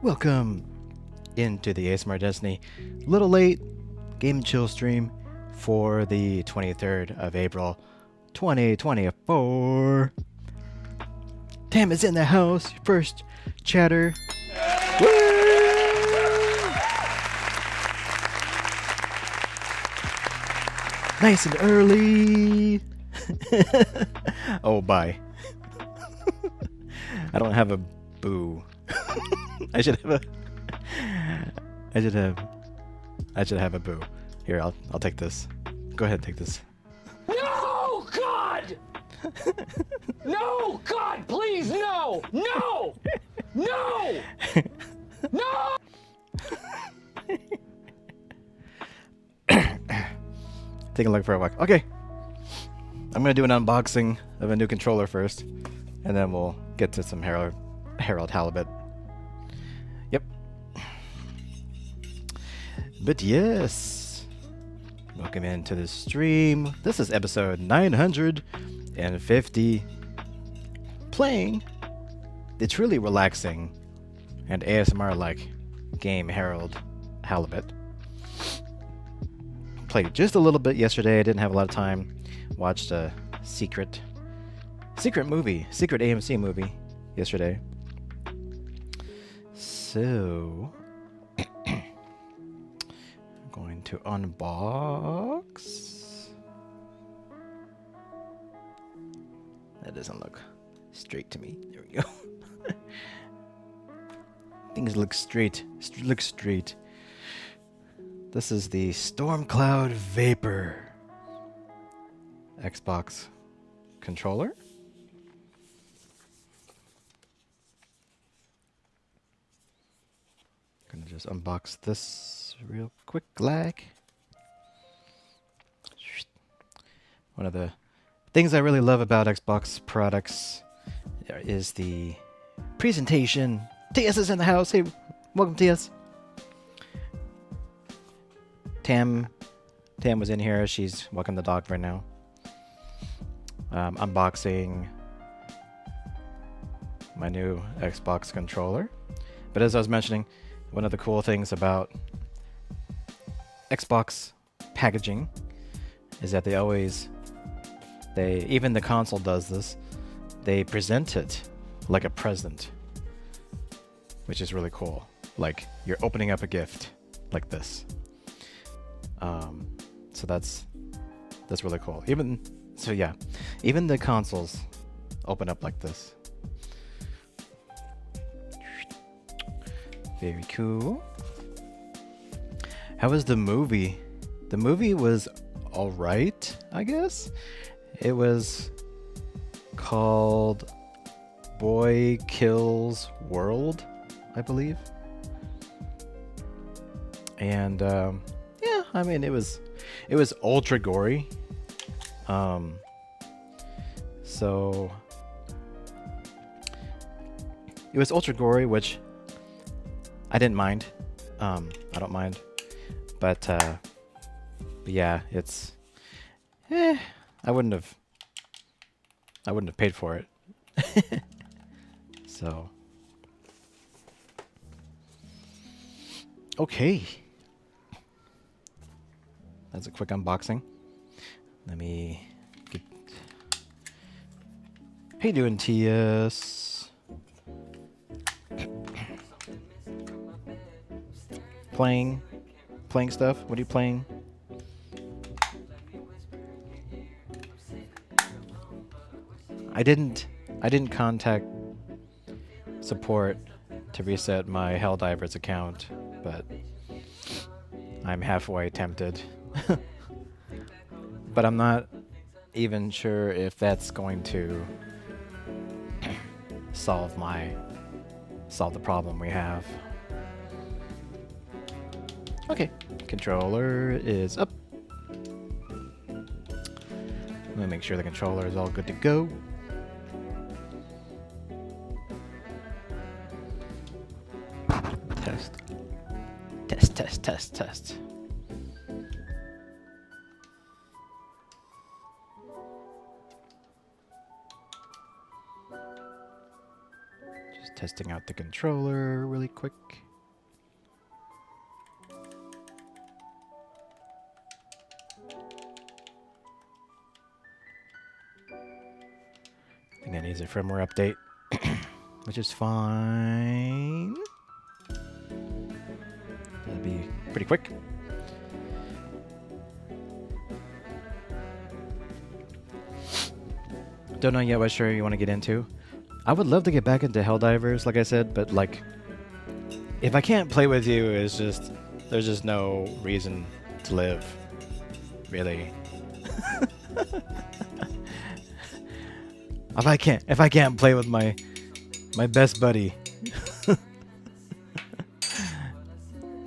Welcome into the ASMR Destiny. Little late game and chill stream for the 23rd of April 2024. Tam is in the house. First chatter. Woo! Nice and early. Oh, bye. I don't have a boo. I should have a boo. Here, I'll take this. Go ahead, take this. No, God! No, God, please, no! No! No! No! Take a look for a walk. Okay. I'm gonna do an unboxing of a new controller first, and then we'll get to some Harold Halibut. Yep. But yes, welcome into the stream. This is episode 950. Playing the truly relaxing and ASMR-like game Harold Halibut. Played it just a little bit yesterday. I didn't have a lot of time. Watched a secret AMC movie yesterday. So I'm going to unbox. That doesn't look straight to me. There we go. Things look straight. Look straight. This is the Stormcloud Vapor Xbox controller. Gonna just unbox this real quick, like. One of the things I really love about Xbox products is the presentation. TS is in the house. Hey, welcome, TS. Tam was in here. She's walking the dog right now. Unboxing my new Xbox controller. But as I was mentioning, one of the cool things about Xbox packaging is that even the console does this, they present it like a present, which is really cool. Like you're opening up a gift like this. So that's really cool. Even the consoles open up like this. Very cool. How was the movie? The movie was alright, I guess. It was called Boy Kills World, I believe. And yeah, I mean it was ultra gory. So it was ultra gory, which I didn't mind. I don't mind, but yeah, it's I wouldn't have paid for it. So okay, that's a quick unboxing. Let me get. How you doing, TS? Playing stuff? What are you playing? I didn't contact support to reset my Helldivers account, but I'm halfway tempted. But I'm not even sure if that's going to solve the problem we have. Okay, controller is up. Let me make sure the controller is all good to go. Test. Testing out the controller really quick. I think that needs a firmware update, which is fine. That'll be pretty quick. Don't know yet what show you want to get into. I would love to get back into Helldivers, like I said, but like, if I can't play with you, it's just there's just no reason to live, really. If I can't play with my best buddy,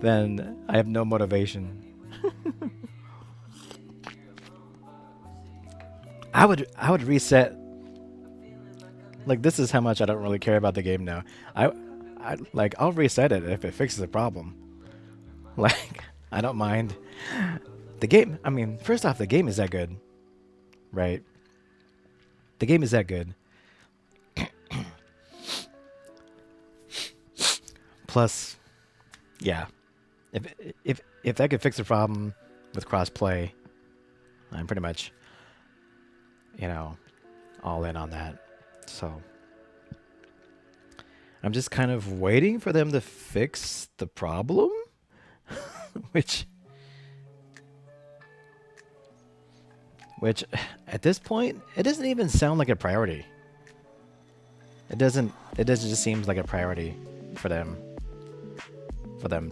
then I have no motivation. I would reset. Like, this is how much I don't really care about the game now. I'll reset it if it fixes the problem. Like, I don't mind. The game, I mean, first off, the game is that good. Right? The game is that good. Plus, yeah. If that could fix the problem with crossplay, I'm pretty much, you know, all in on that. So I'm just kind of waiting for them to fix the problem, which at this point, it doesn't even sound like a priority. It doesn't just seem like a priority for them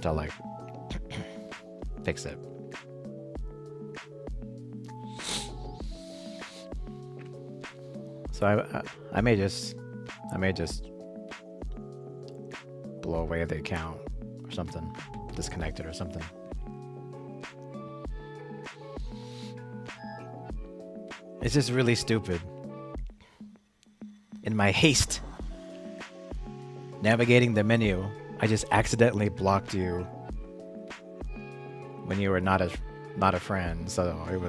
to like fix it. So I may just blow away the account or something, disconnect it or something. It's just really stupid. In my haste navigating the menu, I just accidentally blocked you when you were not a friend. So it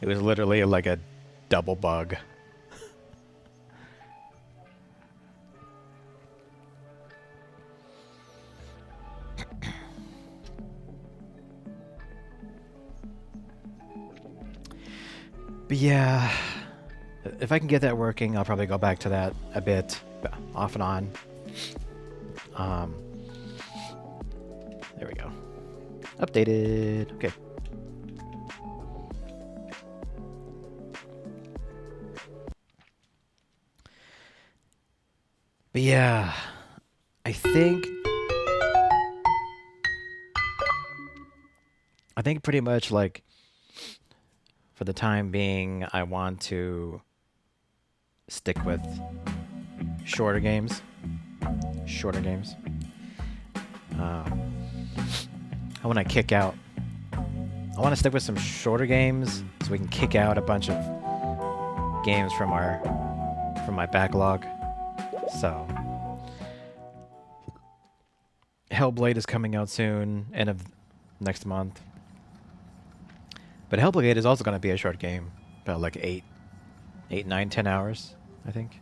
was literally like a double bug. But yeah, if I can get that working, I'll probably go back to that a bit, off and on. There we go. Updated. Okay. But yeah, I think pretty much like, for the time being, I want to stick with shorter games. I want to kick out. I want to stick with some shorter games so we can kick out a bunch of games from my backlog. So, Hellblade is coming out soon, end of next month. But Hellblade is also going to be a short game, about like 8, 9, 10 hours, I think.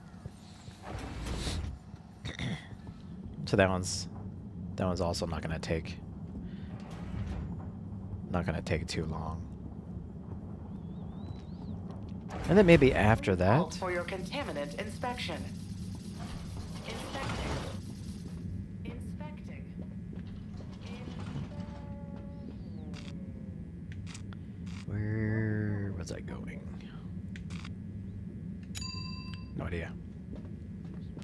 So that one's also not going to take too long. And then maybe after that. For your contaminant inspection. Where was I going? No idea.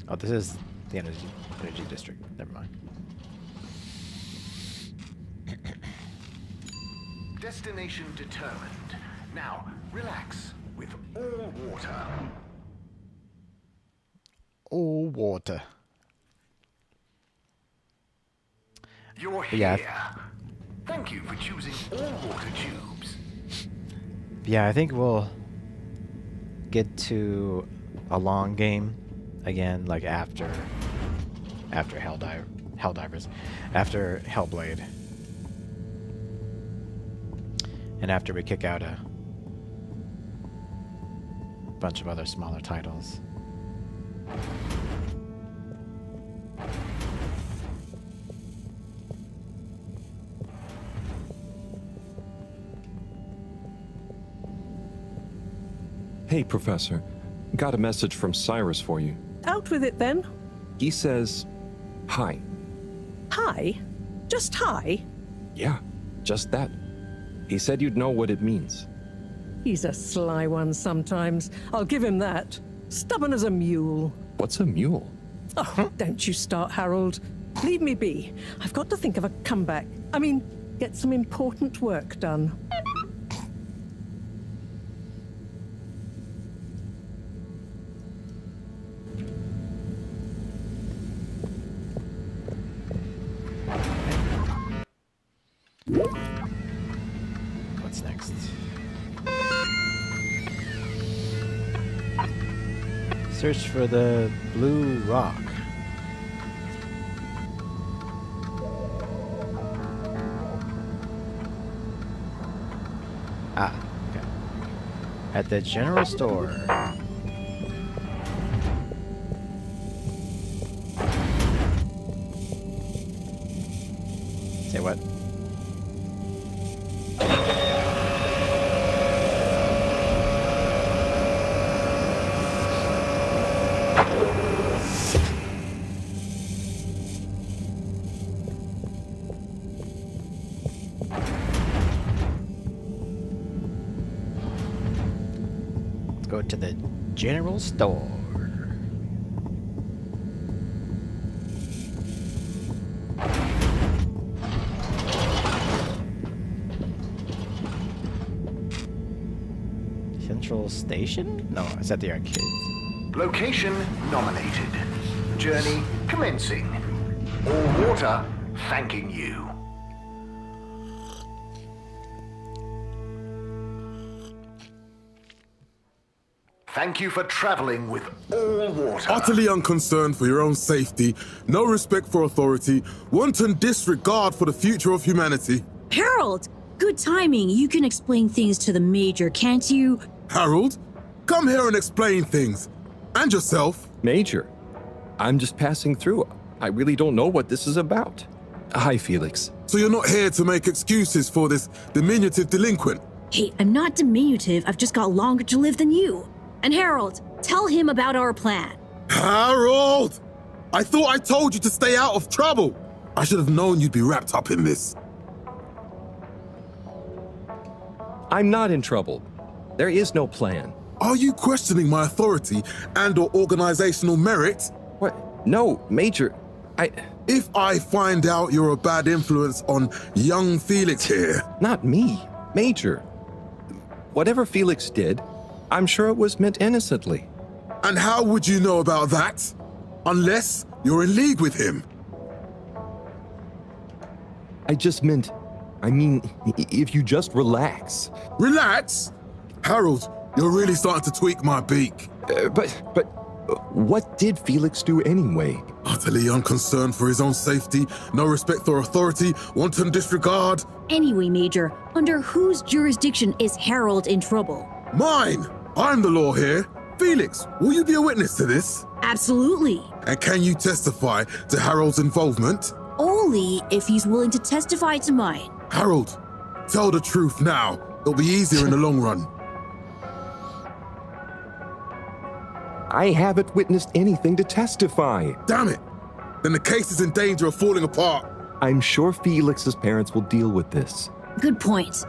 Oh, this is the energy district. Never mind. Destination determined. Now, relax with all water. All water. You're Yeah. here. Thank you for choosing all water tubes. Yeah, I think we'll get to a long game again, like after Helldivers, after Hellblade, and after we kick out a bunch of other smaller titles. Hey, Professor. Got a message from Cyrus for you. Out with it then. He says, hi. Hi? Just hi? Yeah, just that. He said you'd know what it means. He's a sly one sometimes. I'll give him that. Stubborn as a mule. What's a mule? Oh, don't you start, Harold. Leave me be. I've got to think of a comeback. I mean, get some important work done. What's next? Search for the blue rock. Ah, okay. At the general store. Say what? Go to the general store. Central Station? No, it's at the arcades. Location nominated. Journey commencing. All water thanking you. Thank you for traveling with all water. Utterly unconcerned for your own safety, no respect for authority, wanton disregard for the future of humanity. Harold! Good timing. You can explain things to the Major, can't you? Harold, come here and explain things. And yourself. Major, I'm just passing through. I really don't know what this is about. Hi, Felix. So you're not here to make excuses for this diminutive delinquent? Hey, I'm not diminutive. I've just got longer to live than you. And Harold, tell him about our plan. Harold! I thought I told you to stay out of trouble. I should have known you'd be wrapped up in this. I'm not in trouble. There is no plan. Are you questioning my authority and/or organizational merit? What? No, Major. If I find out you're a bad influence on young Felix here... Not me. Major. Whatever Felix did, I'm sure it was meant innocently. And how would you know about that? Unless you're in league with him. I mean, if you just relax. Relax? Harold, you're really starting to tweak my beak. But what did Felix do anyway? Utterly unconcerned for his own safety, no respect for authority, wanton disregard. Anyway, Major, under whose jurisdiction is Harold in trouble? Mine! I'm the law here. Felix, will you be a witness to this? Absolutely. And can you testify to Harold's involvement? Only if he's willing to testify to mine. Harold, tell the truth now. It'll be easier in the long run. I haven't witnessed anything to testify. Damn it! Then the case is in danger of falling apart. I'm sure Felix's parents will deal with this. Good point.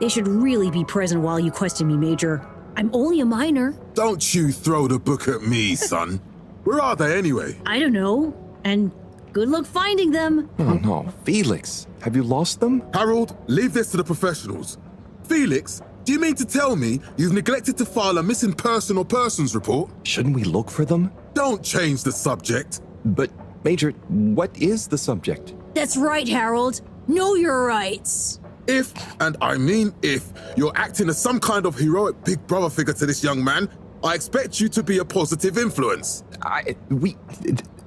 They should really be present while you question me, Major. I'm only a minor. Don't you throw the book at me, son. Where are they anyway? I don't know. And good luck finding them. Oh no, Felix, have you lost them? Harold, leave this to the professionals. Felix, do you mean to tell me you've neglected to file a missing person or persons report? Shouldn't we look for them? Don't change the subject. But, Major, what is the subject? That's right, Harold. Know your rights. If, and I mean if, you're acting as some kind of heroic big brother figure to this young man, I expect you to be a positive influence.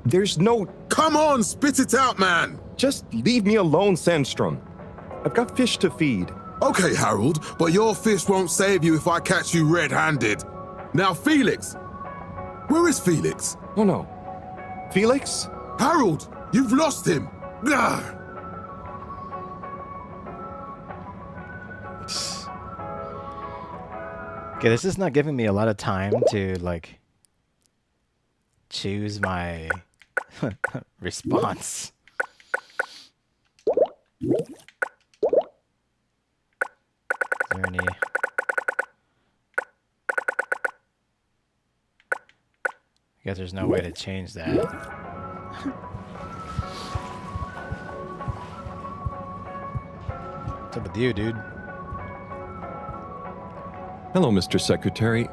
There's no... Come on, spit it out, man! Just leave me alone, Sandstrom. I've got fish to feed. Okay, Harold, but your fish won't save you if I catch you red-handed. Now, Felix! Where is Felix? Oh no. Felix? Harold, you've lost him! Gah! Okay, this is not giving me a lot of time to, like, choose my response. Is there any... I guess there's no way to change that. What's up with you, dude? Hello, Mr. Secretary.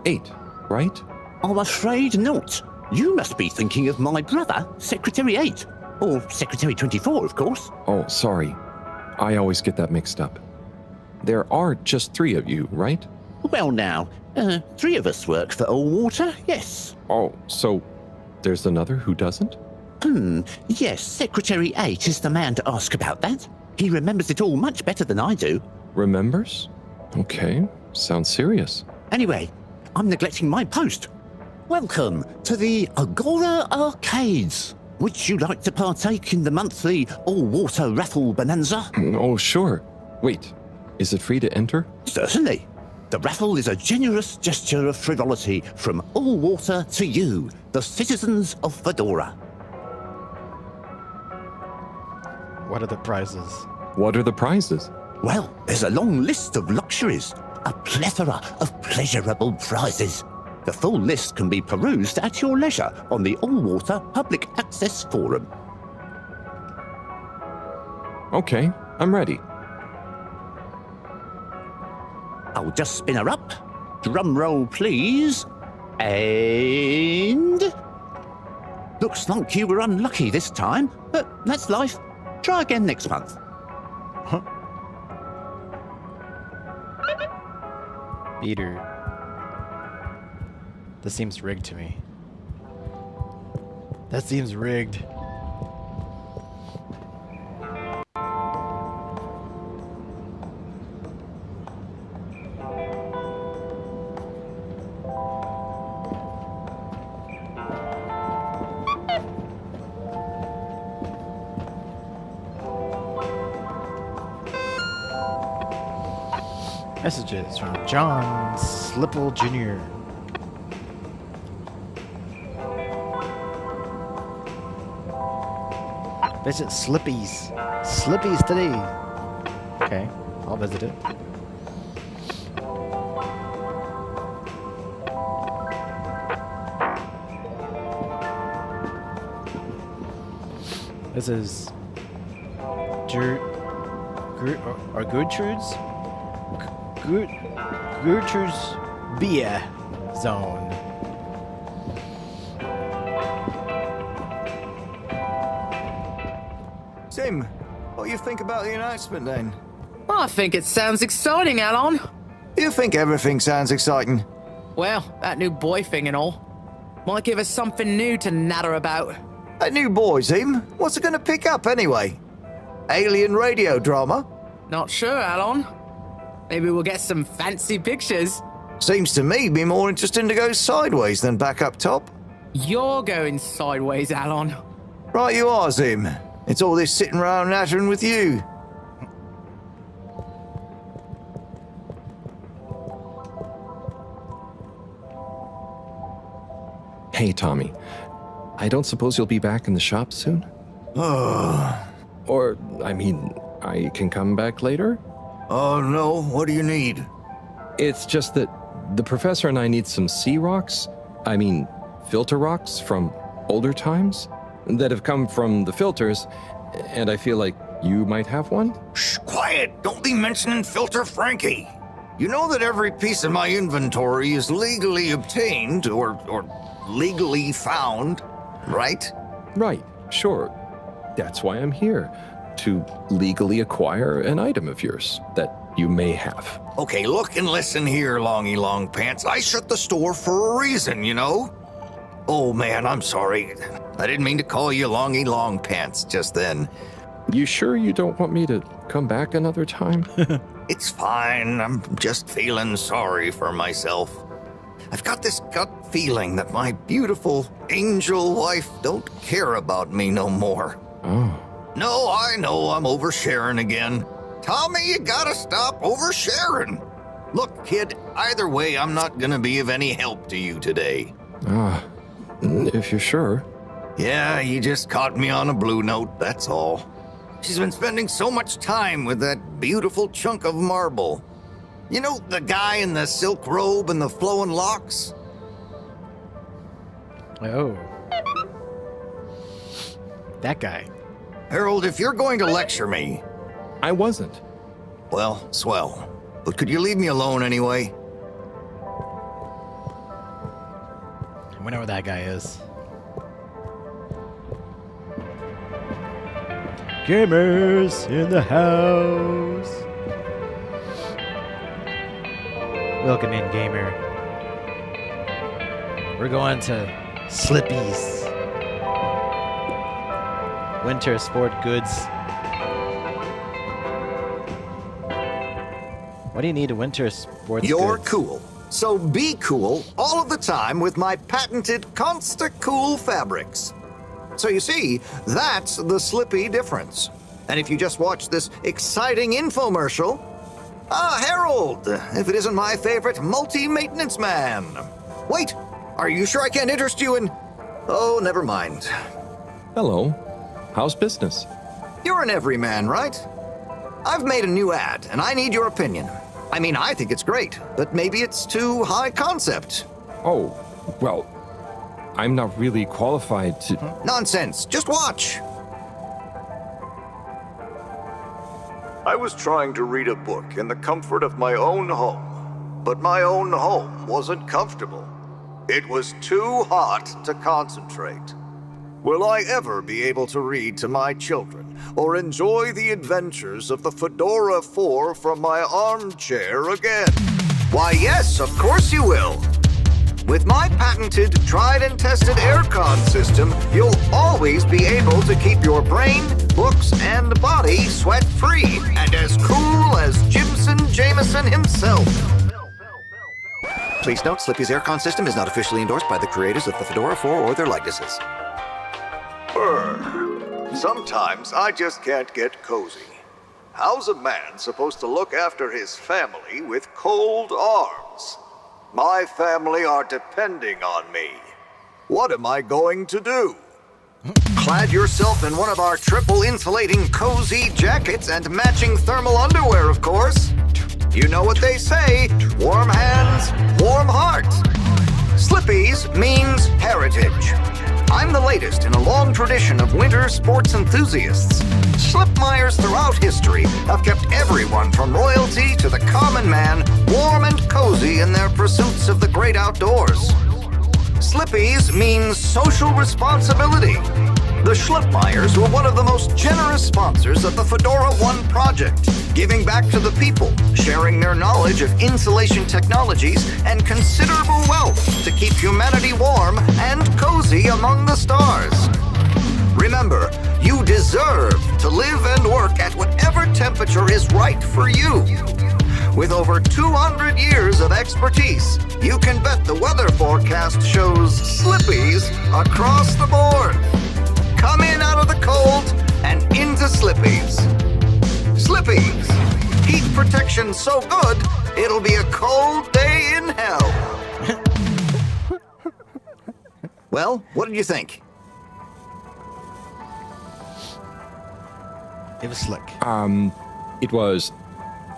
8, right? I'm afraid not. You must be thinking of my brother, Secretary 8. Or Secretary 24, of course. Oh, sorry. I always get that mixed up. There are just 3 of you, right? Well now, 3 of us work for Allwater, yes. Oh, so there's another who doesn't? Yes, Secretary 8 is the man to ask about that. He remembers it all much better than I do. Remembers? Okay, sounds serious. Anyway, I'm neglecting my post. Welcome to the Agora Arcades. Would you like to partake in the monthly all-water raffle bonanza? Oh, sure. Wait, is it free to enter? Certainly. The raffle is a generous gesture of frivolity from Allwater to you, the citizens of Fedora. What are the prizes? What are the prizes? Well, there's a long list of luxuries, a plethora of pleasurable prizes. The full list can be perused at your leisure on the Allwater Public Access Forum. Okay, I'm ready. I'll just spin her up. Drum roll, please. And... Looks like you were unlucky this time, but that's life. Try again next month. Peter. This seems rigged to me. That seems rigged. Messages from John Slipple Jr. Visit Slippy's. Slippy's today. Okay, I'll visit it. This is Gertrude's beer zone. Tim, what do you think about the announcement then? I think it sounds exciting, Alon. You think everything sounds exciting? Well, that new boy thing and all. Might give us something new to natter about. A new boy, Tim? What's it gonna pick up anyway? Alien radio drama? Not sure, Alon. Maybe we'll get some fancy pictures. Seems to me be more interesting to go sideways than back up top. You're going sideways, Alon. Right you are, Zim. It's all this sitting around nattering with you. Hey, Tommy. I don't suppose you'll be back in the shop soon? Or, I mean, I can come back later? Oh no, what do you need? It's just that the professor and I need some sea rocks. I mean, filter rocks from older times that have come from the filters, and I feel like you might have one? Shh, quiet. Don't be mentioning Filter Frankie. You know that every piece in my inventory is legally obtained or legally found, right? Right, sure. That's why I'm here, to legally acquire an item of yours that you may have. Okay, look and listen here, Longy Long Pants. I shut the store for a reason, you know? Oh man, I'm sorry. I didn't mean to call you Longy Long Pants just then. You sure you don't want me to come back another time? It's fine. I'm just feeling sorry for myself. I've got this gut feeling that my beautiful angel wife don't care about me no more. Oh. No, I know I'm oversharing again. Tommy, you gotta stop oversharing. Look, kid, either way, I'm not gonna be of any help to you today. Ah, if you're sure. Yeah, you just caught me on a blue note, that's all. She's been spending so much time with that beautiful chunk of marble. You know, the guy in the silk robe and the flowing locks? Oh. That guy. Harold, if you're going to lecture me... I wasn't. Well, swell. But could you leave me alone anyway? I wonder where that guy is. Gamers in the house. Welcome in, gamer. We're going to Slippy's. Winter sport goods. What do you need a winter sports You're goods? cool. So be cool all of the time with my patented Consta Cool fabrics. So you see, that's the Slippy difference. And if you just watch this exciting infomercial... Ah, Harold, if it isn't my favorite multi-maintenance man. Wait, are you sure I can't interest you in... Oh, never mind. Hello. How's business? You're an everyman, right? I've made a new ad, and I need your opinion. I mean, I think it's great, but maybe it's too high concept. Oh, well, I'm not really qualified to... Nonsense. Just watch. I was trying to read a book in the comfort of my own home, but my own home wasn't comfortable. It was too hot to concentrate. Will I ever be able to read to my children or enjoy the adventures of the Fedora 4 from my armchair again? Why, yes, of course you will. With my patented, tried and tested aircon system, you'll always be able to keep your brain, books, and body sweat-free and as cool as Jimson Jameson himself. Please note, Slippy's aircon system is not officially endorsed by the creators of the Fedora 4 or their likenesses. Sometimes I just can't get cozy. How's a man supposed to look after his family with cold arms? My family are depending on me. What am I going to do? Clad yourself in one of our triple insulating cozy jackets and matching thermal underwear, of course. You know what they say, warm hands, warm heart. Slippy's means heritage. I'm the latest in a long tradition of winter sports enthusiasts. Slipmeyers throughout history have kept everyone from royalty to the common man warm and cozy in their pursuits of the great outdoors. Slippy's means social responsibility. The Schlipmeyers were one of the most generous sponsors of the Fedora 1 project, giving back to the people, sharing their knowledge of insulation technologies and considerable wealth to keep humanity warm and cozy among the stars. Remember, you deserve to live and work at whatever temperature is right for you. With over 200 years of expertise, you can bet the weather forecast shows Slippies across the board. Come in out of the cold and into Slippies. Slippies. Heat protection so good, it'll be a cold day in hell. Well, what did you think? It was slick.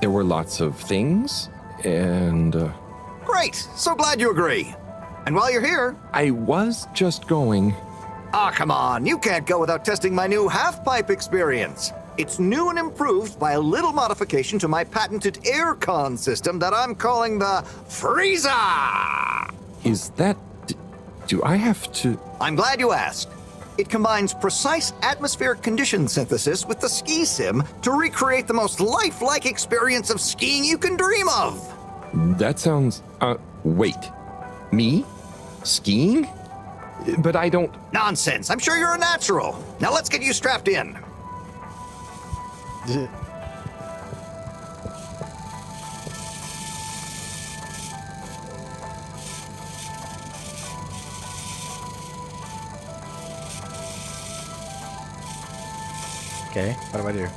There were lots of things, and... Great! So glad you agree. And while you're here... I was just going... Ah, come on. You can't go without testing my new half-pipe experience. It's new and improved by a little modification to my patented aircon system that I'm calling the Freezer! Is that... Do I have to... I'm glad you asked. It combines precise atmospheric condition synthesis with the ski sim to recreate the most lifelike experience of skiing you can dream of. That sounds... wait. Me? Skiing? But I don't... Nonsense. I'm sure you're a natural. Now let's get you strapped in. Okay, what do I do?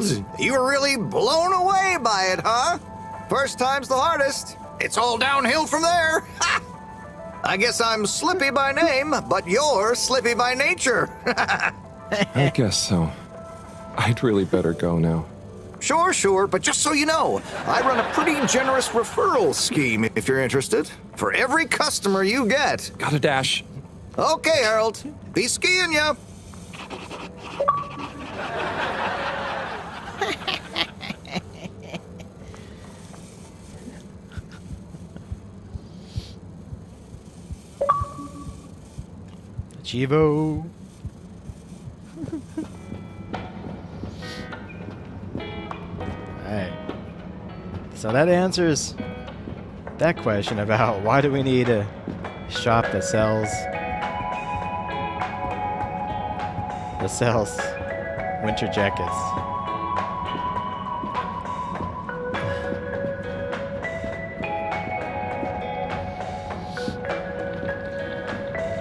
Harold, you were really blown away by it, huh? First time's the hardest. It's all downhill from there. Ha! I guess I'm Slippy by name, but you're Slippy by nature. I guess so. I'd really better go now. Sure, but just so you know, I run a pretty generous referral scheme if you're interested. For every customer you get. Gotta dash. Okay, Harold. Be skiing ya. Chivo. Alright. So that answers that question about why do we need a shop that sells winter jackets.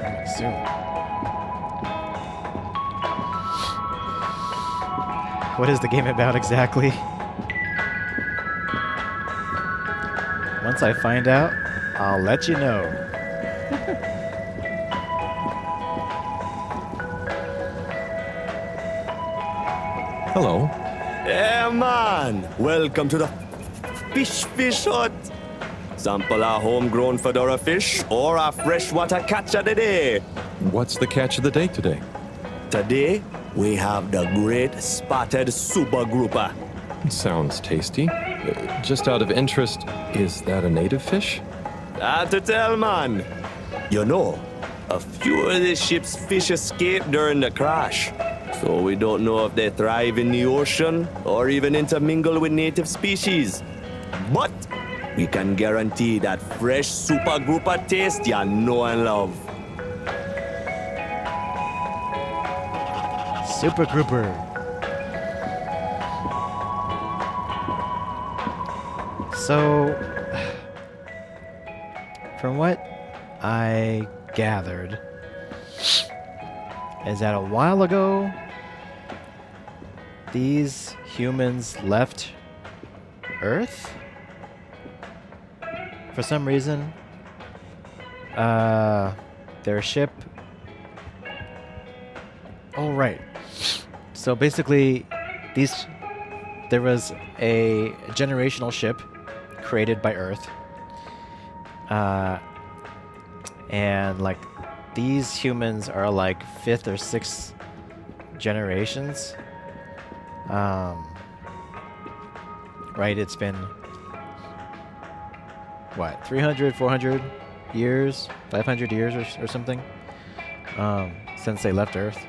Coming soon. What is the game about exactly? Once I find out, I'll let you know. Hello. Yeah, man. Welcome to the fish hut. Sample a homegrown fedora fish or a freshwater catch of the day. What's the catch of the day today? Today, we have the great spotted super grouper. Sounds tasty. Just out of interest, is that a native fish? Hard to tell, man. You know, a few of the ship's fish escaped during the crash. So we don't know if they thrive in the ocean or even intermingle with native species. But we can guarantee that fresh super grouper taste you know and love. Super grouper. So, from what I gathered, is that a while ago, these humans left Earth? For some reason, their ship... Oh, right. So basically, there was a generational ship created by Earth. And like these humans are like 5th or 6th generations. Right, it's been what, 300, 400 years, 500 years or something since they left Earth.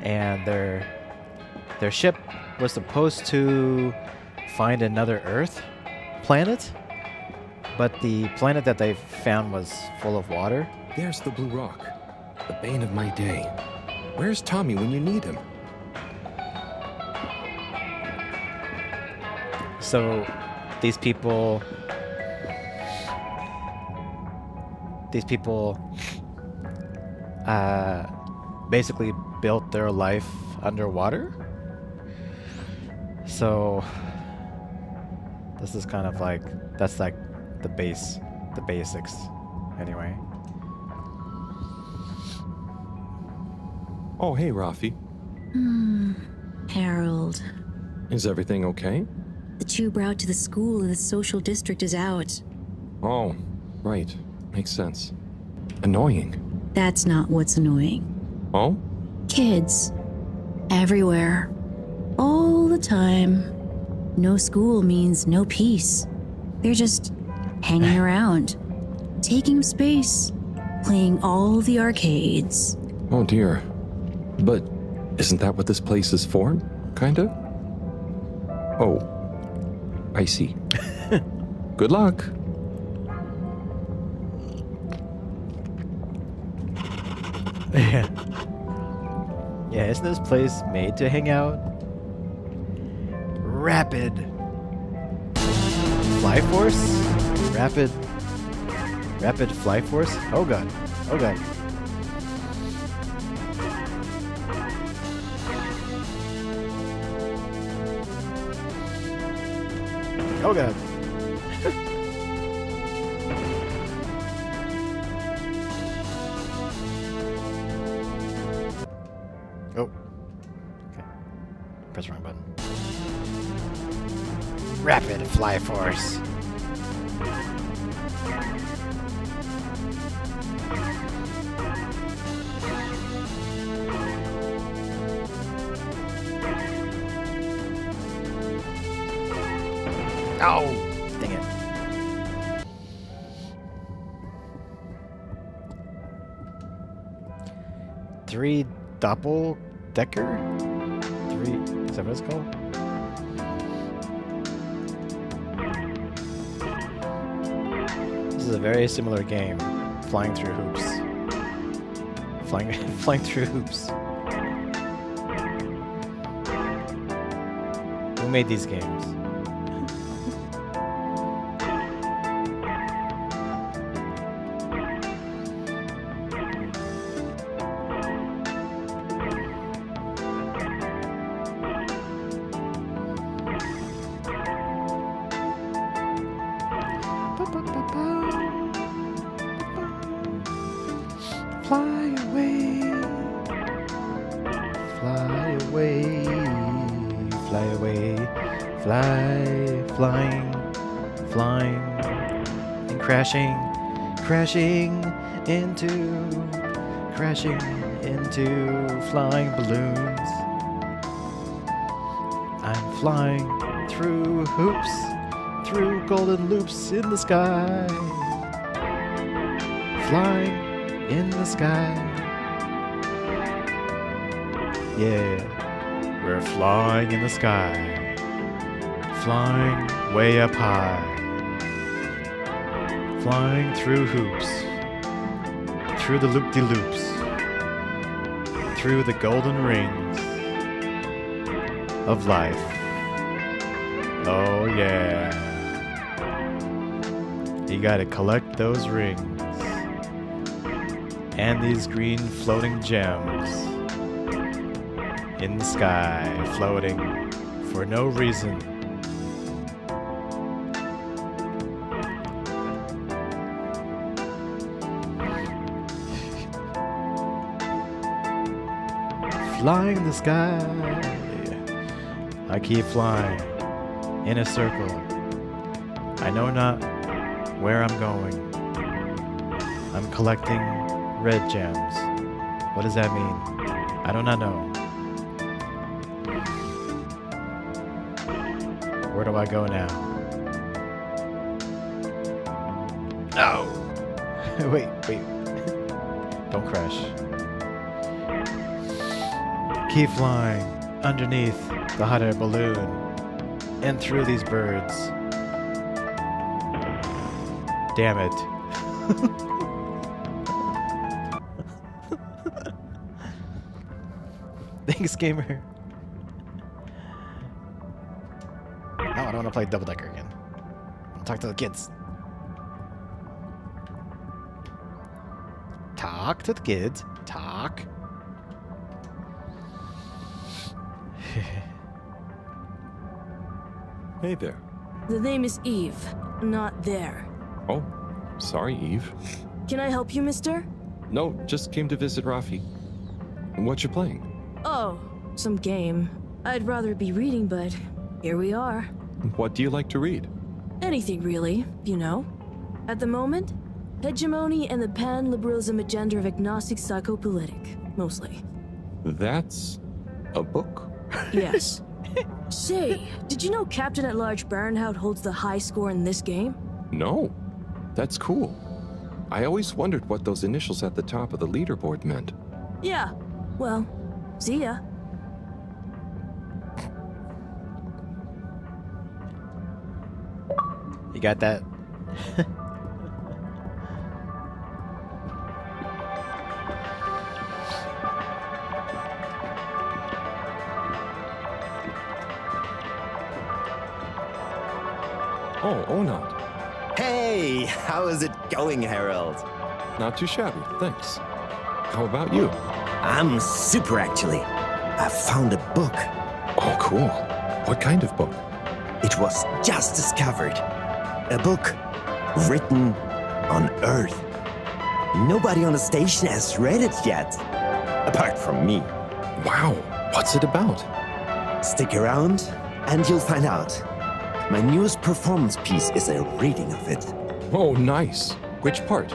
And their ship was supposed to find another Earth planet, but the planet that they found was full of water. There's the blue rock, the bane of my day. Where's Tommy when you need him? So these people basically built their life underwater. So this is kind of like, that's like the basics anyway. Oh, hey, Rafi. Harold. Is everything okay? The tube route to the school in the social district is out. Oh, right. Makes sense. Annoying. That's not what's annoying. Oh? Kids. Everywhere. All the time. No school means no peace. They're just hanging around. Taking space. Playing all the arcades. Oh, dear. But isn't that what this place is for? Kinda? Oh. I see. Good luck. Yeah. Yeah, isn't this place made to hang out? Rapid Fly Force? Rapid Fly Force? Oh god. Oh god. Oh god. Oh. Okay. Press the wrong button. Rapid fly force. Oh, dang it. Three double-decker? Is that what it's called? This is a very similar game. Flying through hoops. Flying through hoops. Who made these games? Fly away, fly away, fly away, flying, and crashing into flying balloons. I'm flying through hoops, through golden loops in the sky, flying in the sky. Yeah, we're flying in the sky, flying way up high, flying through hoops, through the loop-de-loops, through the golden rings of life. Oh yeah. You gotta collect those rings and these green floating gems in the sky, floating for no reason. Flying in the sky, I keep flying in a circle. I know not where I'm going. I'm collecting red gems. What does that mean? I do not know. Where do I go now? Oh! wait. Don't crash. Keep flying underneath the hot air balloon and through these birds. Damn it. Thanks, gamer. No, I don't want to play Double Decker again. I'll talk to the kids. Talk to the kids. Talk. Hey there. The name is Eve, not there. Oh, sorry, Eve. Can I help you, mister? No, just came to visit Rafi. What you playing? Oh, some game. I'd rather be reading, but here we are. What do you like to read? Anything really, you know. At the moment, hegemony and the pan-liberalism agenda of agnostic psychopolitic, mostly. That's a book? Yes. Say, did you know Captain at Large Baronhout holds the high score in this game? No. That's cool. I always wondered what those initials at the top of the leaderboard meant. Yeah. Well, see ya. You got that? Oh, Onat. Hey, how is it going, Harold? Not too shabby, thanks. How about you? I'm super, actually. I found a book. Oh, cool. What kind of book? It was just discovered. A book written on Earth. Nobody on the station has read it yet, apart from me. Wow, what's it about? Stick around and you'll find out. My newest performance piece is a reading of it. Oh, nice. Which part?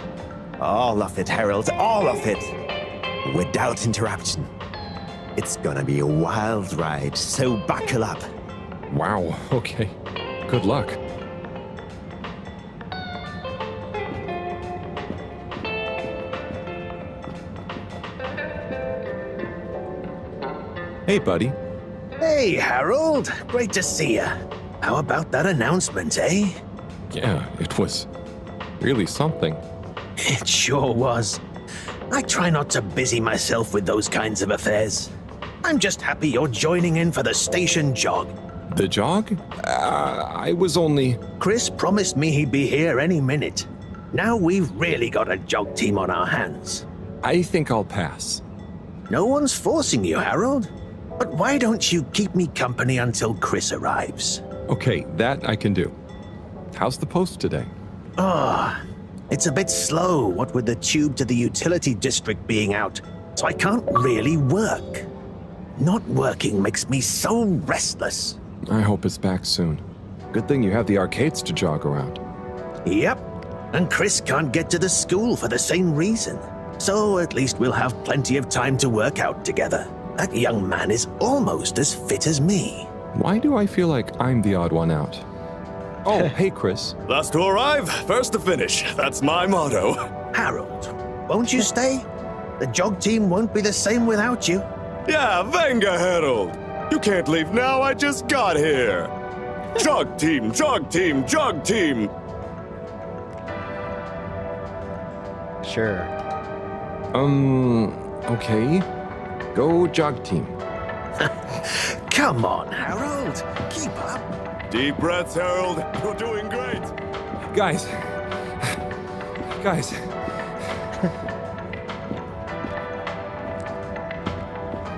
All of it, Harold, all of it. Without interruption. It's gonna be a wild ride, so buckle up. Wow, okay. Good luck. Hey, buddy. Hey, Harold. Great to see you. How about that announcement, eh? Yeah, it was really something. It sure was. I try not to busy myself with those kinds of affairs. I'm just happy you're joining in for the station jog. The jog? I was only... Chris promised me he'd be here any minute. Now we've really got a jog team on our hands. I think I'll pass. No one's forcing you, Harold. But why don't you keep me company until Chris arrives? Okay, that I can do. How's the post today? It's a bit slow, what with the tube to the utility district being out, so I can't really work. Not working makes me so restless. I hope it's back soon. Good thing you have the arcades to jog around. Yep, and Chris can't get to the school for the same reason. So at least we'll have plenty of time to work out together. That young man is almost as fit as me. Why do I feel like I'm the odd one out? Oh, hey, Chris. Last to arrive, first to finish. That's my motto. Harold, won't you stay? The jog team won't be the same without you. Yeah, venga, Harold. You can't leave now, I just got here. Jog team, jog team, jog team. Sure. Okay. Go jog team. Come on, Harold. Keep up. Deep breaths, Harold. You're doing great. Guys.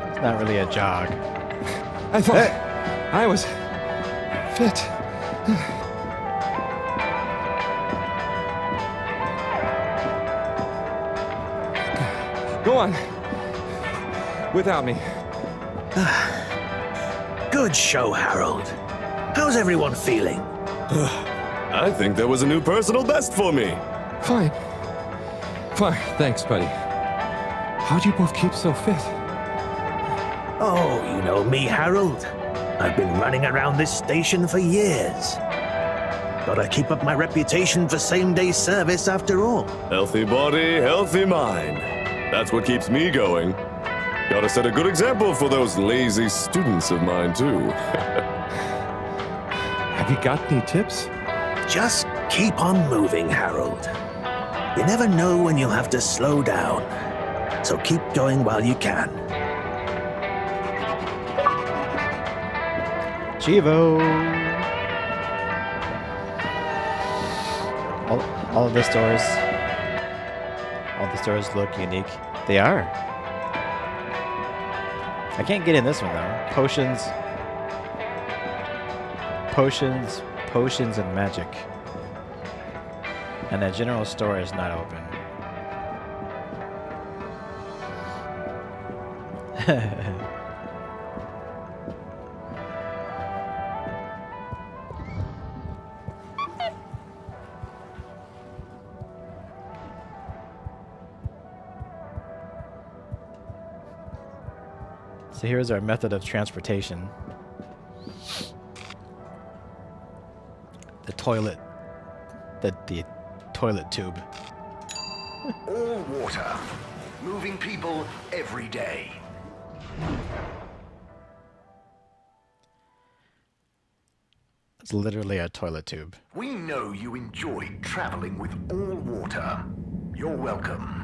It's not really a jog. I thought I was fit. Go on. Without me. Good show, Harold. How's everyone feeling? I think there was a new personal best for me. Fine. Thanks, buddy. How'd you both keep so fit? Oh, you know me, Harold. I've been running around this station for years. Gotta keep up my reputation for same-day service after all. Healthy body, healthy mind. That's what keeps me going. Gotta set a good example for those lazy students of mine, too. Have you got any tips? Just keep on moving, Harold. You never know when you'll have to slow down. So keep going while you can. Chivo! All of the stores look unique. They are. I can't get in this one though. Potions, and magic. And the general store is not open. So here's our method of transportation. The toilet. The toilet tube. All water. Moving people every day. It's literally a toilet tube. We know you enjoy traveling with all water. You're welcome.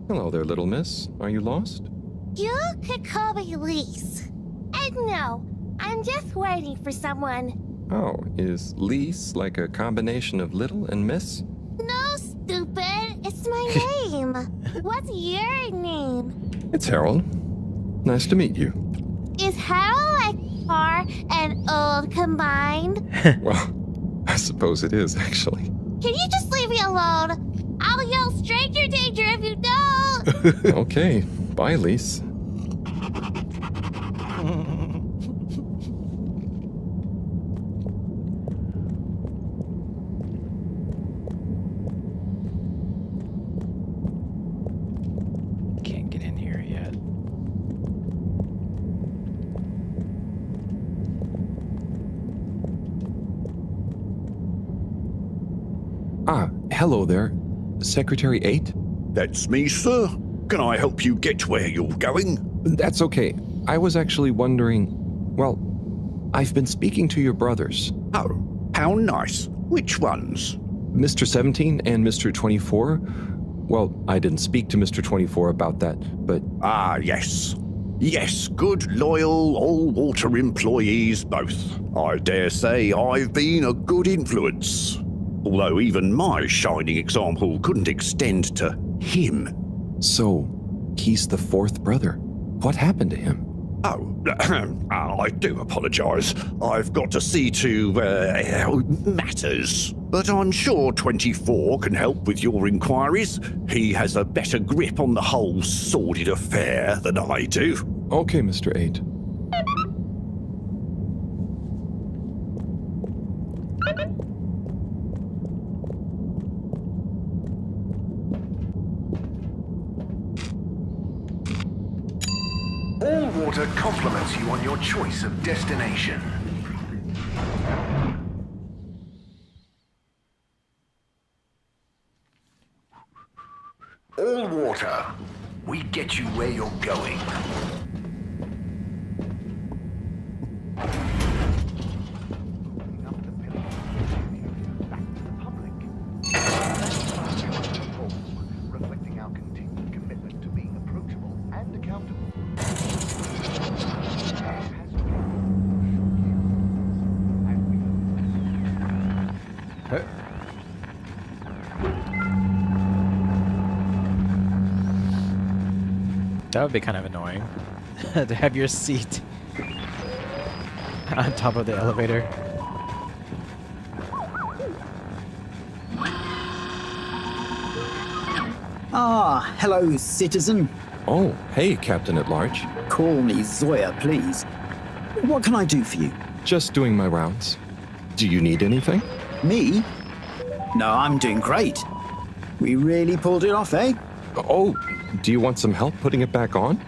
Hello there, little miss. Are you lost? You could call me Lise. And no, I'm just waiting for someone Oh, is Lise like a combination of little and miss? No, stupid. It's my name. What's your name? It's Harold. Nice to meet you. Is Harold like car and old combined? Well, I suppose it is, actually. Can you just leave me alone? I'll yell stranger danger if you don't. Okay, bye, Lise. Can't get in here yet. Ah, hello there. Secretary 8? That's me, sir. Can I help you get where you're going? That's okay. I was actually wondering... Well, I've been speaking to your brothers. Oh, how nice. Which ones? Mr. 17 and Mr. 24. Well, I didn't speak to Mr. 24 about that, but... Ah, yes. Yes, good, loyal, all-water employees both. I dare say I've been a good influence. Although even my shining example couldn't extend to him. So, he's the fourth brother. What happened to him? Oh, I do apologize. I've got to see to matters. But I'm sure 24 can help with your inquiries. He has a better grip on the whole sordid affair than I do. Okay, Mr. 8. All water compliments you on your choice of destination. All water, we get you where you're going. Reflecting our continued commitment to being approachable and accountable. That would be kind of annoying. To have your seat on top of the elevator. Ah, hello, citizen. Oh, hey, Captain at Large. Call me Zoya, please. What can I do for you? Just doing my rounds. Do you need anything? Me? No, I'm doing great. We really pulled it off, eh? Oh, do you want some help putting it back on?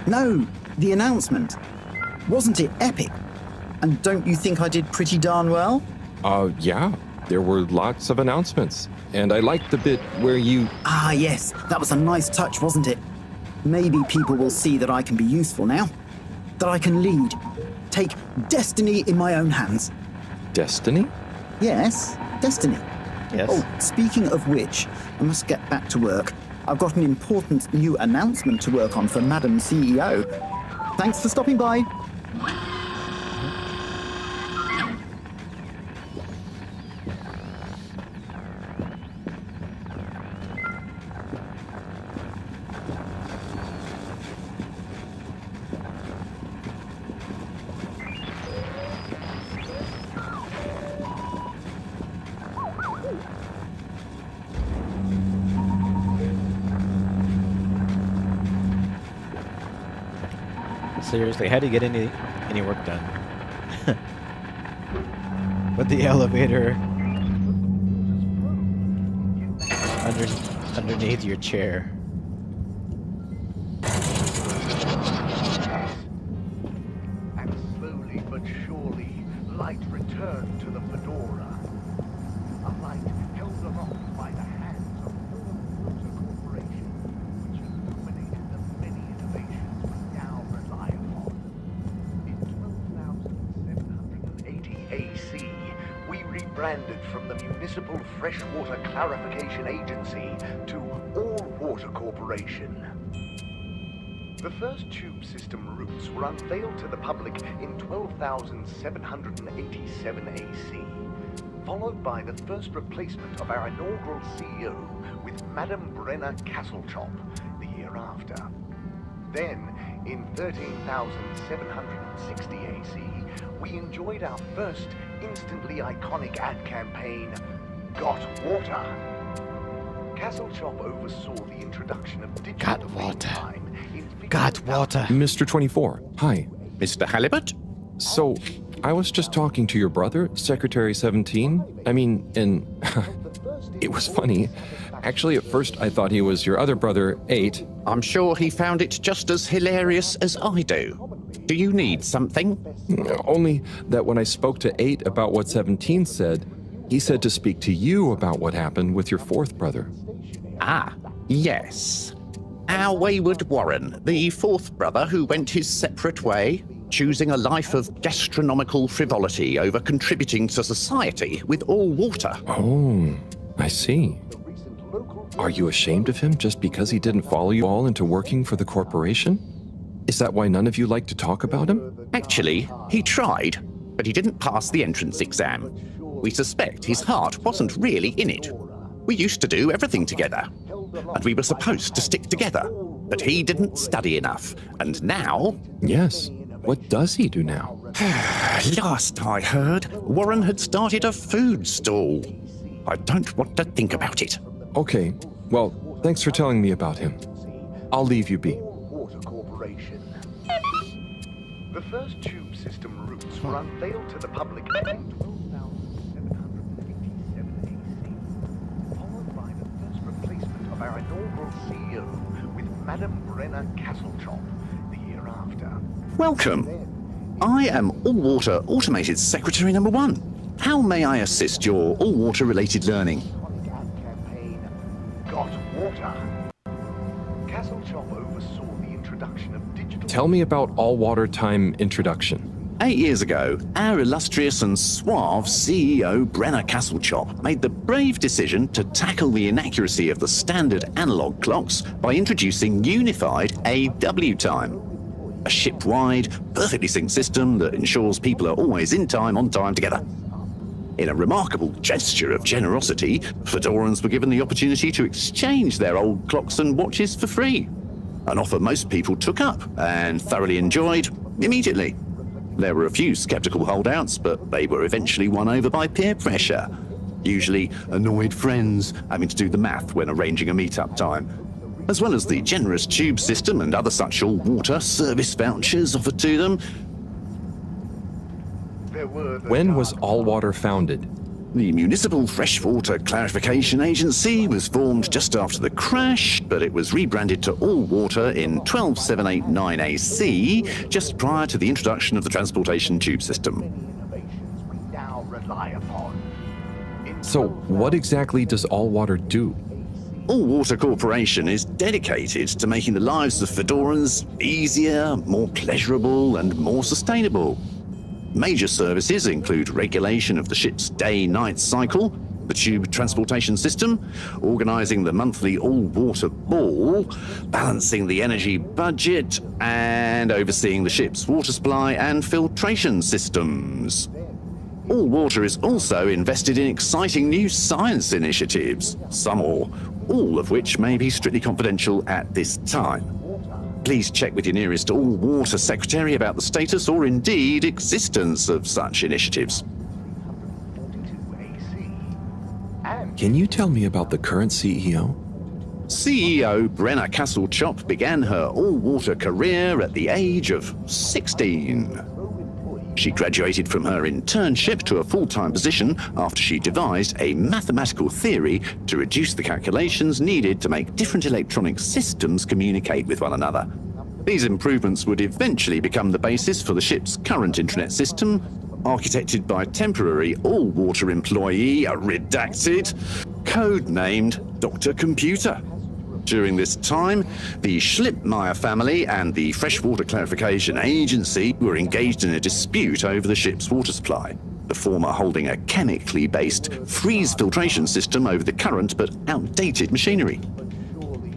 No, the announcement. Wasn't it epic? And don't you think I did pretty darn well? Yeah. There were lots of announcements. And I liked the bit where you... Ah, yes. That was a nice touch, wasn't it? Maybe people will see that I can be useful now. That I can lead. Take destiny in my own hands. Destiny? Yes, destiny. Yes. Oh, speaking of which, I must get back to work. I've got an important new announcement to work on for Madam CEO. Thanks for stopping by. Seriously, how do you get any work done? With the elevator underneath your chair. And slowly but surely, light returned to the fedora. A light held aloft by the hands of Water Corporation, which illuminated the many innovations we now rely upon. In 12,780 AC, we rebranded from the Municipal Freshwater Clarification Agency to All Water Corporation. The first tube system routes were unveiled to the public in 12,787 AC, followed by the first replacement of our inaugural CEO with Madame Brenna Castlechop the year after. Then, in 13,760 AC, we enjoyed our first instantly iconic ad campaign, Got Water. Castlechop oversaw the introduction of digital time in Got water. Mr. 24, hi. Mr. Halibut? So, I was just talking to your brother, Secretary 17. I mean, and it was funny. Actually, at first I thought he was your other brother, 8. I'm sure he found it just as hilarious as I do. Do you need something? Only that when I spoke to 8 about what 17 said, he said to speak to you about what happened with your 4th brother. Ah, yes. Our wayward Warren, the 4th brother who went his separate way, choosing a life of gastronomical frivolity over contributing to society with all water. Oh, I see. Are you ashamed of him just because he didn't follow you all into working for the corporation? Is that why none of you like to talk about him? Actually, he tried, but he didn't pass the entrance exam. We suspect his heart wasn't really in it. We used to do everything together, and we were supposed to stick together, but he didn't study enough, and now... Yes. What does he do now? Last I heard, Warren had started a food stall. I don't want to think about it. Okay, well, thanks for telling me about him. I'll leave you be. Water Corporation. The first tube system routes were unveiled to the public in 12,787 AC, followed by the first replacement of our inaugural CEO with Madame Brenna Castlechop the year after. Welcome. I am All-Water Automated Secretary number 1. How may I assist your all-water related learning? Got Water. Castlechop oversaw the introduction of digital... Tell me about all-water time introduction. 8 years ago, our illustrious and suave CEO Brenna Castlechop made the brave decision to tackle the inaccuracy of the standard analog clocks by introducing unified AW time. A ship-wide, perfectly synced system that ensures people are always in time, on time, together. In a remarkable gesture of generosity, Fedorans were given the opportunity to exchange their old clocks and watches for free. An offer most people took up and thoroughly enjoyed immediately. There were a few skeptical holdouts, but they were eventually won over by peer pressure. Usually annoyed friends having to do the math when arranging a meet-up time. As well as the generous tube system and other such all-water service vouchers offered to them. When was All-Water founded? The Municipal Freshwater Clarification Agency was formed just after the crash, but it was rebranded to All-Water in 12789 AC, just prior to the introduction of the transportation tube system. So, what exactly does All-Water do? All-Water Corporation is dedicated to making the lives of Fedorans easier, more pleasurable, and more sustainable. Major services include regulation of the ship's day-night cycle, the tube transportation system, organising the monthly all-water ball, balancing the energy budget, and overseeing the ship's water supply and filtration systems. All-Water is also invested in exciting new science initiatives, some or all of which may be strictly confidential at this time. Please check with your nearest all-water secretary about the status or indeed existence of such initiatives. Can you tell me about the current CEO? CEO Brenna Castlechop began her all-water career at the age of 16. She graduated from her internship to a full-time position after she devised a mathematical theory to reduce the calculations needed to make different electronic systems communicate with one another. These improvements would eventually become the basis for the ship's current intranet system, architected by temporary all-water employee, redacted, codenamed Dr. Computer. During this time, the Schlippmeyer family and the Freshwater Clarification Agency were engaged in a dispute over the ship's water supply, the former holding a chemically based freeze filtration system over the current but outdated machinery.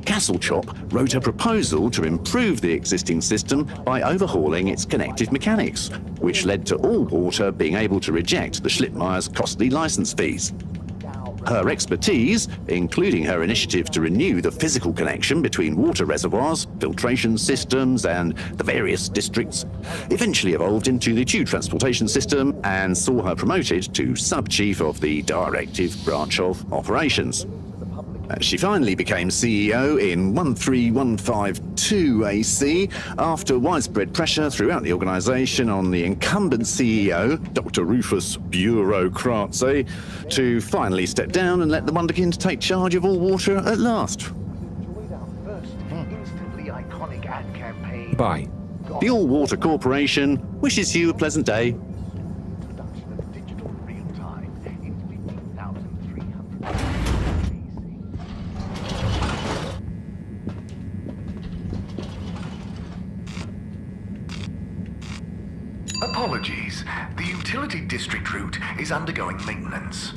Castlechop wrote a proposal to improve the existing system by overhauling its connective mechanics, which led to all water being able to reject the Schlittmeyer's costly license fees. Her expertise, including her initiative to renew the physical connection between water reservoirs, filtration systems, and the various districts, eventually evolved into the tube transportation system and saw her promoted to sub-chief of the directive branch of operations. She finally became CEO in 13152 AC after widespread pressure throughout the organization on the incumbent CEO, Dr. Rufus Bureaucratze, to finally step down and let the Wonderkind take charge of all water at last. Bye. The All Water Corporation wishes you a pleasant day. Apologies. The utility district route is undergoing maintenance.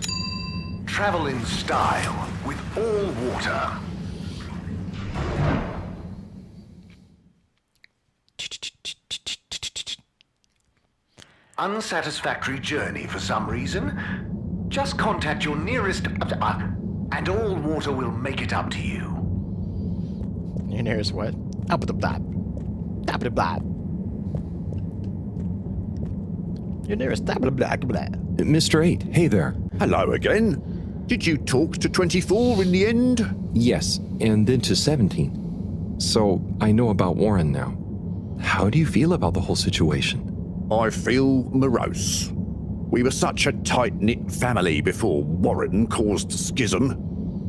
Travel in style with all water. Unsatisfactory journey for some reason? Just contact your nearest... and all water will make it up to you. Your nearest what? Your nearest Mr. 8, hey there. Hello again. Did you talk to 24 in the end? Yes, and then to 17. So I know about Warren now. How do you feel about the whole situation? I feel morose. We were such a tight-knit family before Warren caused schism.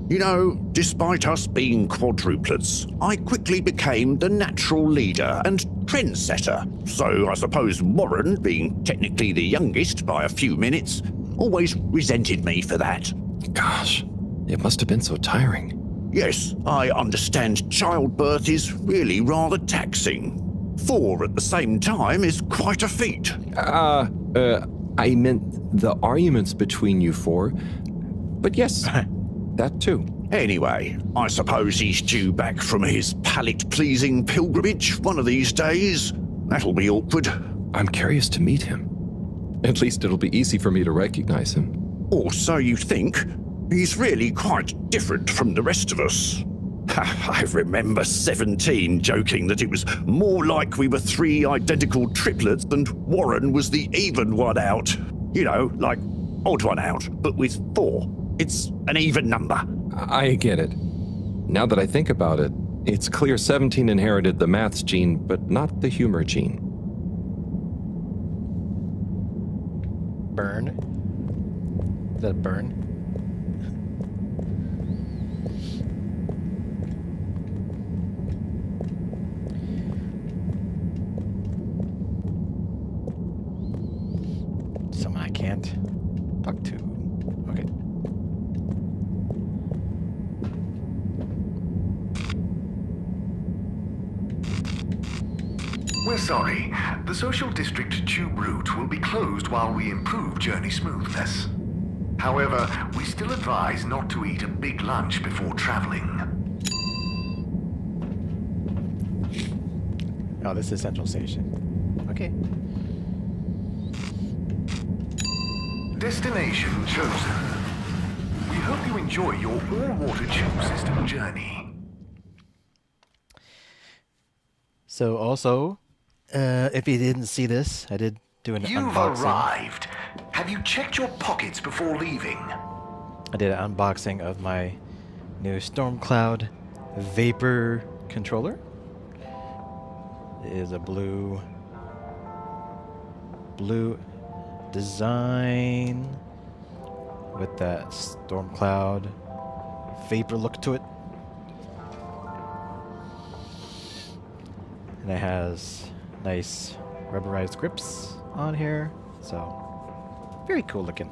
You know, despite us being quadruplets, I quickly became the natural leader and trendsetter. So I suppose Warren, being technically the youngest by a few minutes, always resented me for that. Gosh, it must have been so tiring. Yes, I understand childbirth is really rather taxing. 4 at the same time is quite a feat. I meant the arguments between you 4. But yes, that too. Anyway, I suppose he's due back from his palate-pleasing pilgrimage one of these days. That'll be awkward. I'm curious to meet him. At least it'll be easy for me to recognize him. Or so you think. He's really quite different from the rest of us. I remember 17 joking that it was more like we were 3 identical triplets and Warren was the even one out. You know, like odd one out, but with 4. It's an even number. I get it. Now that I think about it, it's clear 17 inherited the maths gene, but not the humor gene. Burn? Is that a burn? Someone I can't talk to. Okay. We're sorry. The social district tube route will be closed while we improve journey smoothness. However, we still advise not to eat a big lunch before traveling. Oh, this is Central Station. Okay. Destination chosen. We hope you enjoy your all-water tube system journey. So also, if you didn't see this, I did do an You've unboxing. arrived. Have you checked your pockets before leaving? I did an unboxing of my new Stormcloud Vapor controller. It is a blue design with that Stormcloud Vapor look to it. And it has nice rubberized grips on here, so very cool looking.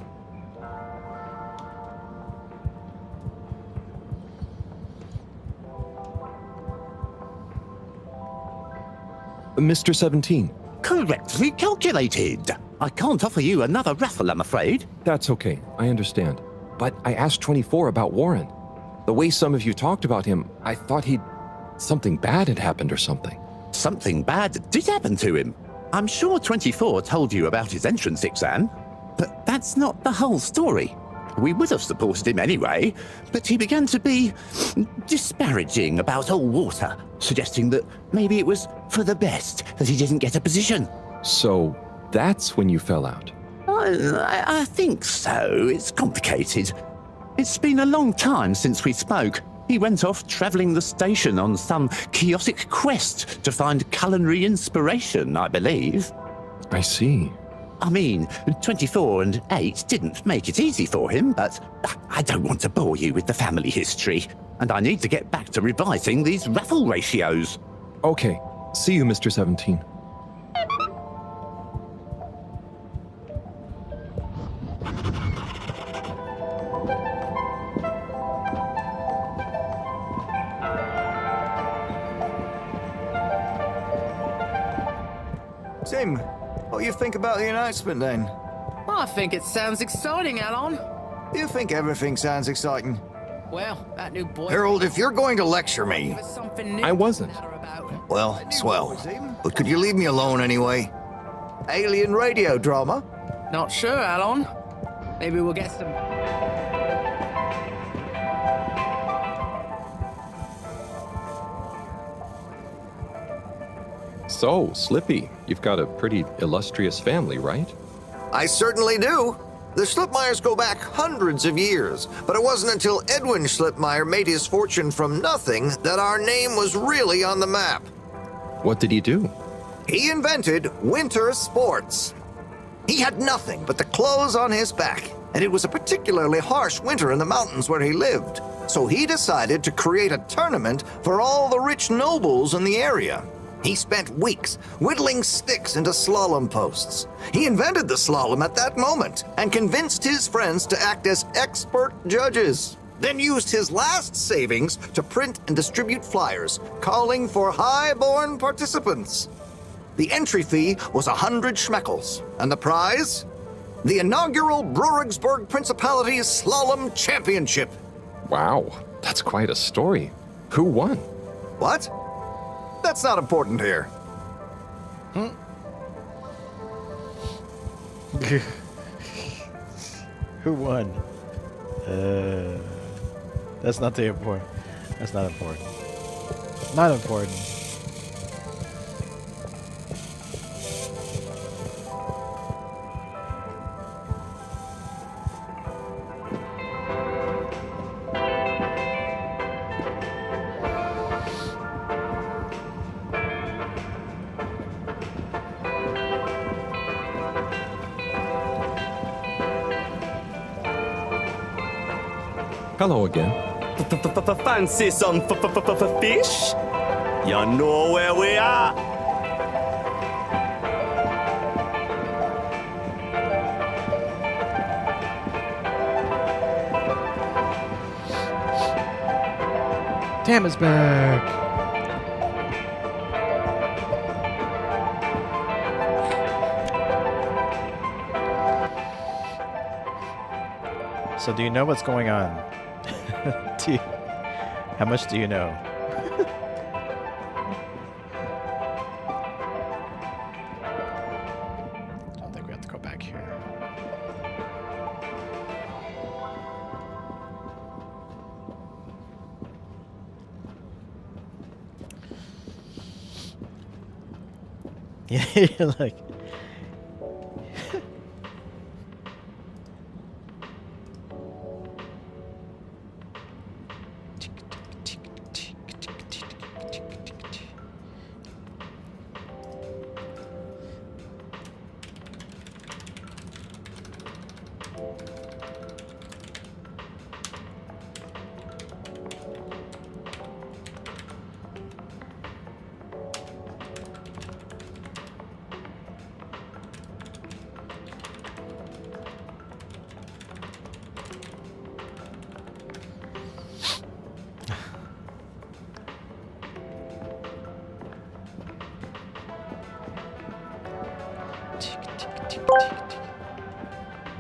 Mr. 17. Correctly calculated. I can't offer you another raffle, I'm afraid. That's okay, I understand. But I asked 24 about Warren. The way some of you talked about him, I thought something bad had happened or something. Something bad did happen to him. I'm sure 24 told you about his entrance exam, but that's not the whole story. We would have supported him anyway, but he began to be disparaging about all water, suggesting that maybe it was for the best that he didn't get a position. So that's when you fell out? I think so. It's complicated. It's been a long time since we spoke. He went off travelling the station on some chaotic quest to find culinary inspiration, I believe. I see. I mean, 24 and 8 didn't make it easy for him, but I don't want to bore you with the family history, and I need to get back to revising these raffle ratios. Okay. See you, Mr. 17. Tim, what do you think about the announcement then? I think it sounds exciting, Alon. You think everything sounds exciting? Well, that new boy... Harold, if you're going to lecture me... I wasn't. Well, swell. But could you leave me alone anyway? Alien radio drama? Not sure, Alon. Maybe we'll get some... So, Slippy, you've got a pretty illustrious family, right? I certainly do. The Slipmeyers go back hundreds of years, but it wasn't until Edwin Slipmeyer made his fortune from nothing that our name was really on the map. What did he do? He invented winter sports. He had nothing but the clothes on his back, and it was a particularly harsh winter in the mountains where he lived. So he decided to create a tournament for all the rich nobles in the area. He spent weeks whittling sticks into slalom posts. He invented the slalom at that moment and convinced his friends to act as expert judges. Then used his last savings to print and distribute flyers calling for high-born participants. The entry fee was 100 schmeckles, and the prize? The inaugural Brurigsburg Principalities Slalom Championship. Wow, that's quite a story. Who won? What? That's not important here. Who won? That's not the important. That's not important. Not important. Hello again. Fancy some fish? You know where we are. Tam is back. So do you know what's going on? How much do you know? I don't think we have to go back here. Yeah, you're like...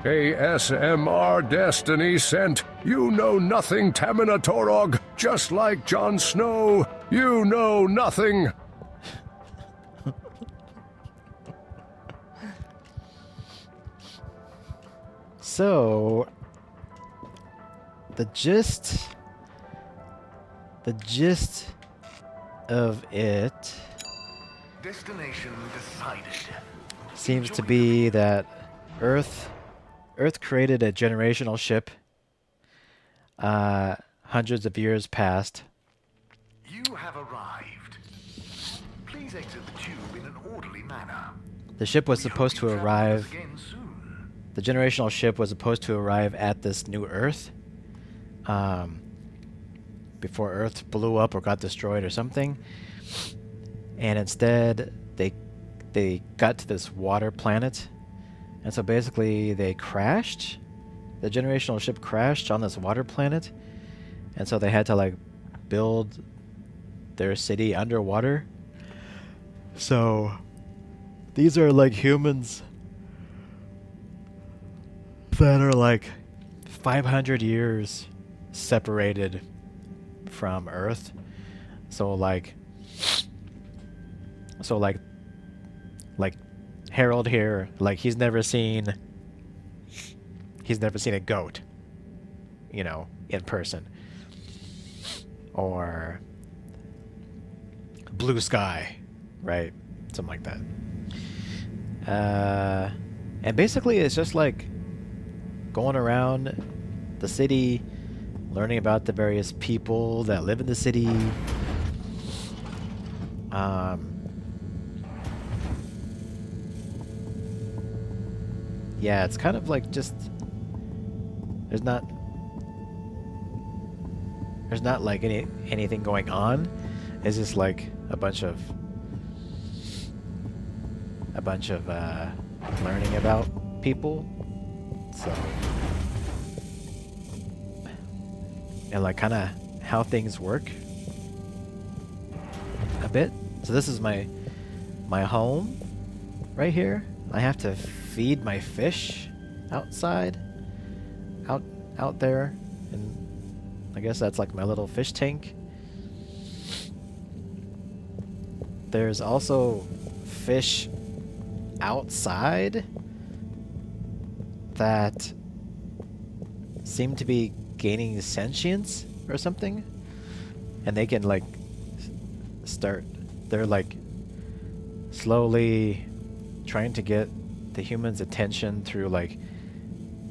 ASMR Destiny sent. You know nothing, Tamina Torog. Just like Jon Snow, you know nothing. So, the gist of it Destination decided. seems to be that Earth created a generational ship hundreds of years past. You have arrived. Please exit the tube in an orderly manner. The ship was supposed to arrive. The generational ship was supposed to arrive at this new Earth before Earth blew up or got destroyed or something. And instead, they got to this water planet. And so basically, they crashed. The generational ship crashed on this water planet. And so they had to, like, build their city underwater. So, these are, like, humans that are like 500 years separated from Earth. So like Harold here, like he's never seen a goat, you know, in person. Or blue sky, right? Something like that. And basically it's just like going around the city, learning about the various people that live in the city. Yeah, it's kind of like just there's not like anything going on. It's just like a bunch of learning about people. So, and like kind of how things work a bit. So this is my home right here. I have to feed my fish outside, out there, and I guess that's like my little fish tank. There's also fish outside that seem to be gaining sentience or something, and they can like they're like slowly trying to get the humans' attention through like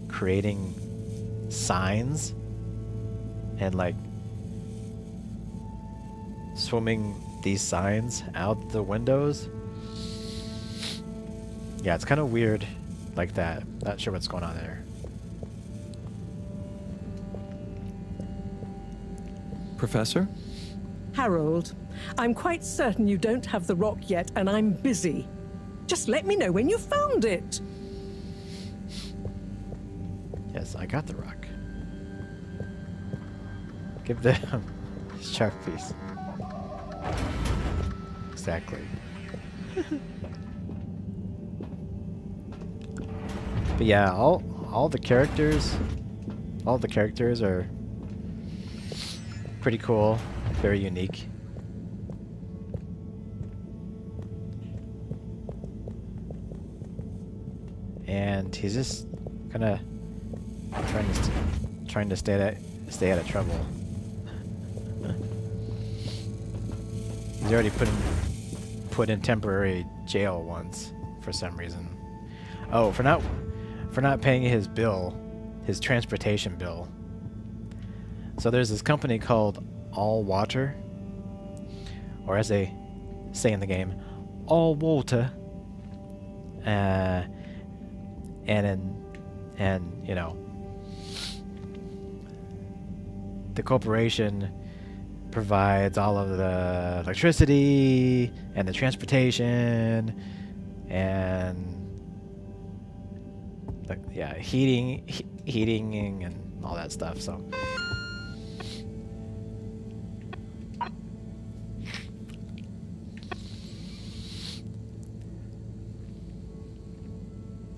creating signs and like swimming these signs out the windows. Yeah, it's kind of weird like that. Not sure what's going on there. Professor? Harold, I'm quite certain you don't have the rock yet, and I'm busy. Just let me know when you found it. Yes, I got the rock. Give them sharp piece. Exactly. But yeah, all the characters are pretty cool, very unique. And he's just kind of trying to stay out of trouble. He's already put in temporary jail once for some reason. Oh, for not paying his bill, his transportation bill. So there's this company called All Water, or as they say in the game, All Water. And you know, the corporation provides all of the electricity and the transportation and heating and all that stuff. So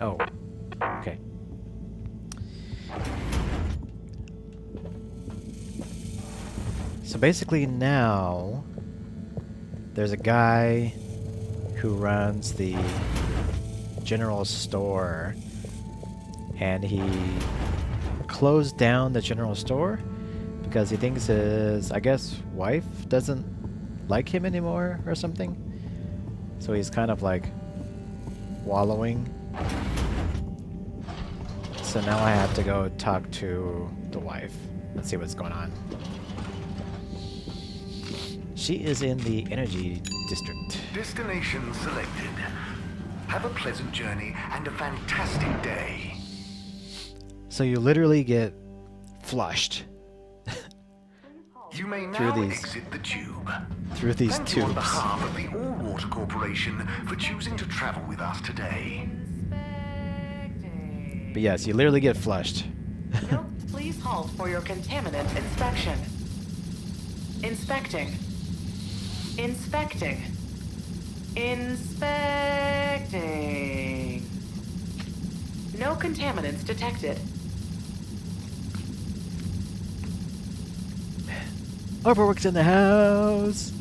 oh, okay. So basically now there's a guy who runs the general store, and he closed down the general store because he thinks his, I guess, wife doesn't like him anymore or something. So he's kind of like wallowing. So now I have to go talk to the wife. Let's see what's going on. She is in the energy district. Destination selected. Have a pleasant journey and a fantastic day. So you literally get flushed You may through now these exit the tube. through these Thank you on tubes. behalf of the All-Water Corporation for choosing to travel with us today. But yes, you literally get flushed. Note, please halt for your contaminant inspection. Inspecting. Inspecting. Inspecting. No contaminants detected. Overworks in the house.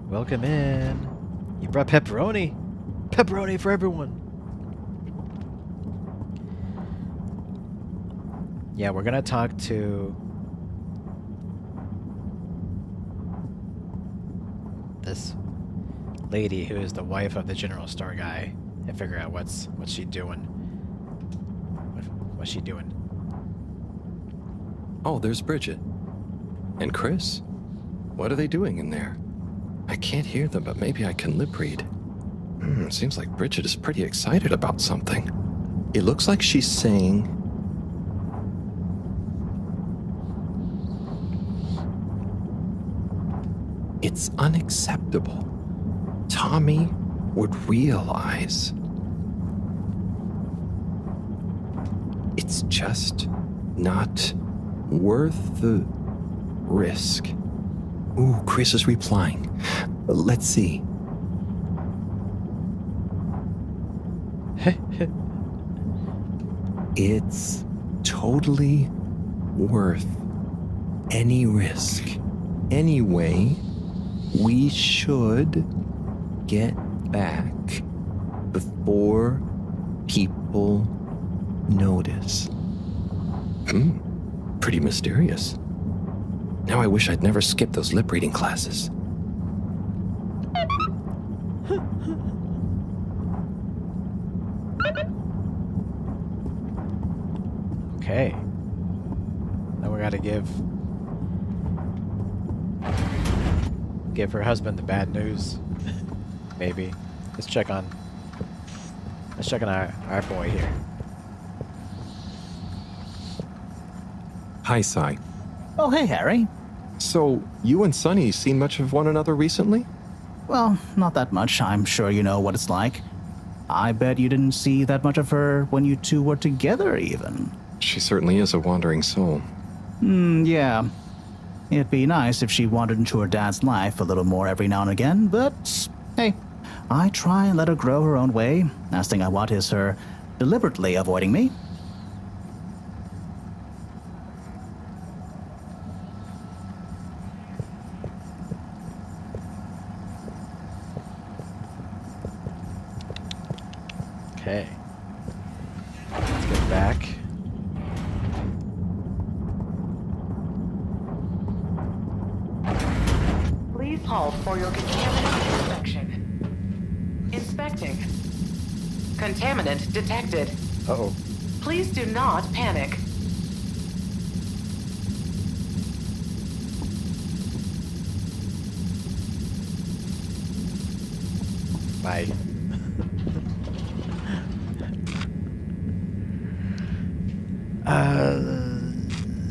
Welcome in. You brought pepperoni. Pepperoni for everyone. Yeah, we're gonna talk to this lady who is the wife of the general store guy and figure out what's she doing. What's she doing? Oh, there's Bridget. And Chris. What are they doing in there? I can't hear them, but maybe I can lip read. Seems like Bridget is pretty excited about something. It looks like she's saying... It's unacceptable. Tommy would realize. It's just not worth the risk. Ooh, Chris is replying. Let's see. It's totally worth any risk. Anyway, we should get back before people notice. Pretty mysterious. Now I wish I'd never skipped those lip reading classes. Okay. Now we gotta give her husband the bad news. Maybe. Let's check on our boy here. Hi, Sai. Oh, hey, Harry. So, you and Sunny seen much of one another recently? Well, not that much. I'm sure you know what it's like. I bet you didn't see that much of her when you two were together, even. She certainly is a wandering soul. Yeah. It'd be nice if she wandered into her dad's life a little more every now and again, but hey, I try and let her grow her own way. Last thing I want is her deliberately avoiding me. Okay. Let's get back. Please halt for your contaminant inspection. Inspecting. Contaminant detected. Uh-oh. Please do not panic. Bye.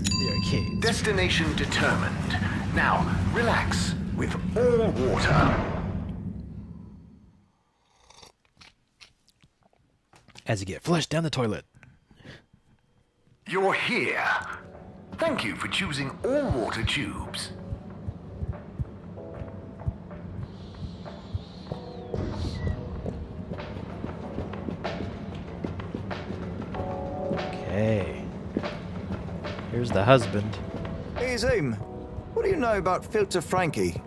The arcade. Destination determined. Now, relax with all water. As you get flushed down the toilet. You're here. Thank you for choosing all water tubes. Okay. Here's the husband. Hey, Zim. What do you know about Filter Frankie?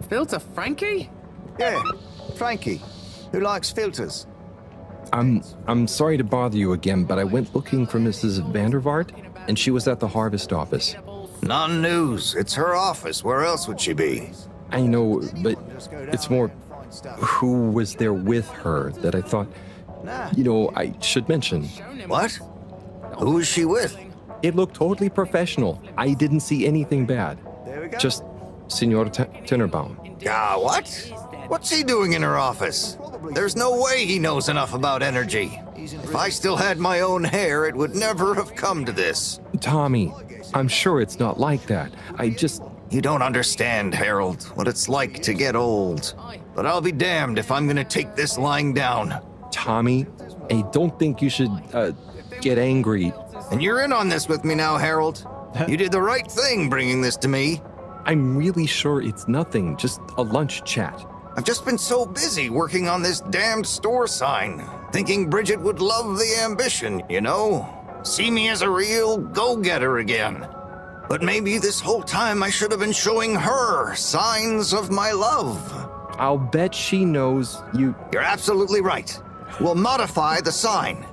Filter Frankie? Yeah, Frankie, who likes filters. I'm sorry to bother you again, but I went looking for Mrs. Vandervaart, and she was at the harvest office. Non-news. It's her office. Where else would she be? I know, but it's more who was there with her that I thought, I should mention. What? Who is she with? It looked totally professional. I didn't see anything bad. Just Senor Tinnerbaum. What? What's he doing in her office? There's no way he knows enough about energy. If I still had my own hair, it would never have come to this. Tommy, I'm sure it's not like that. You don't understand, Harold, what it's like to get old. But I'll be damned if I'm gonna take this lying down. Tommy, I don't think you should, get angry. And you're in on this with me now, Harold. You did the right thing bringing this to me. I'm really sure it's nothing, just a lunch chat. I've just been so busy working on this damned store sign, thinking Bridget would love the ambition, See me as a real go-getter again. But maybe this whole time I should have been showing her signs of my love. I'll bet she knows you... You're absolutely right. We'll modify the sign.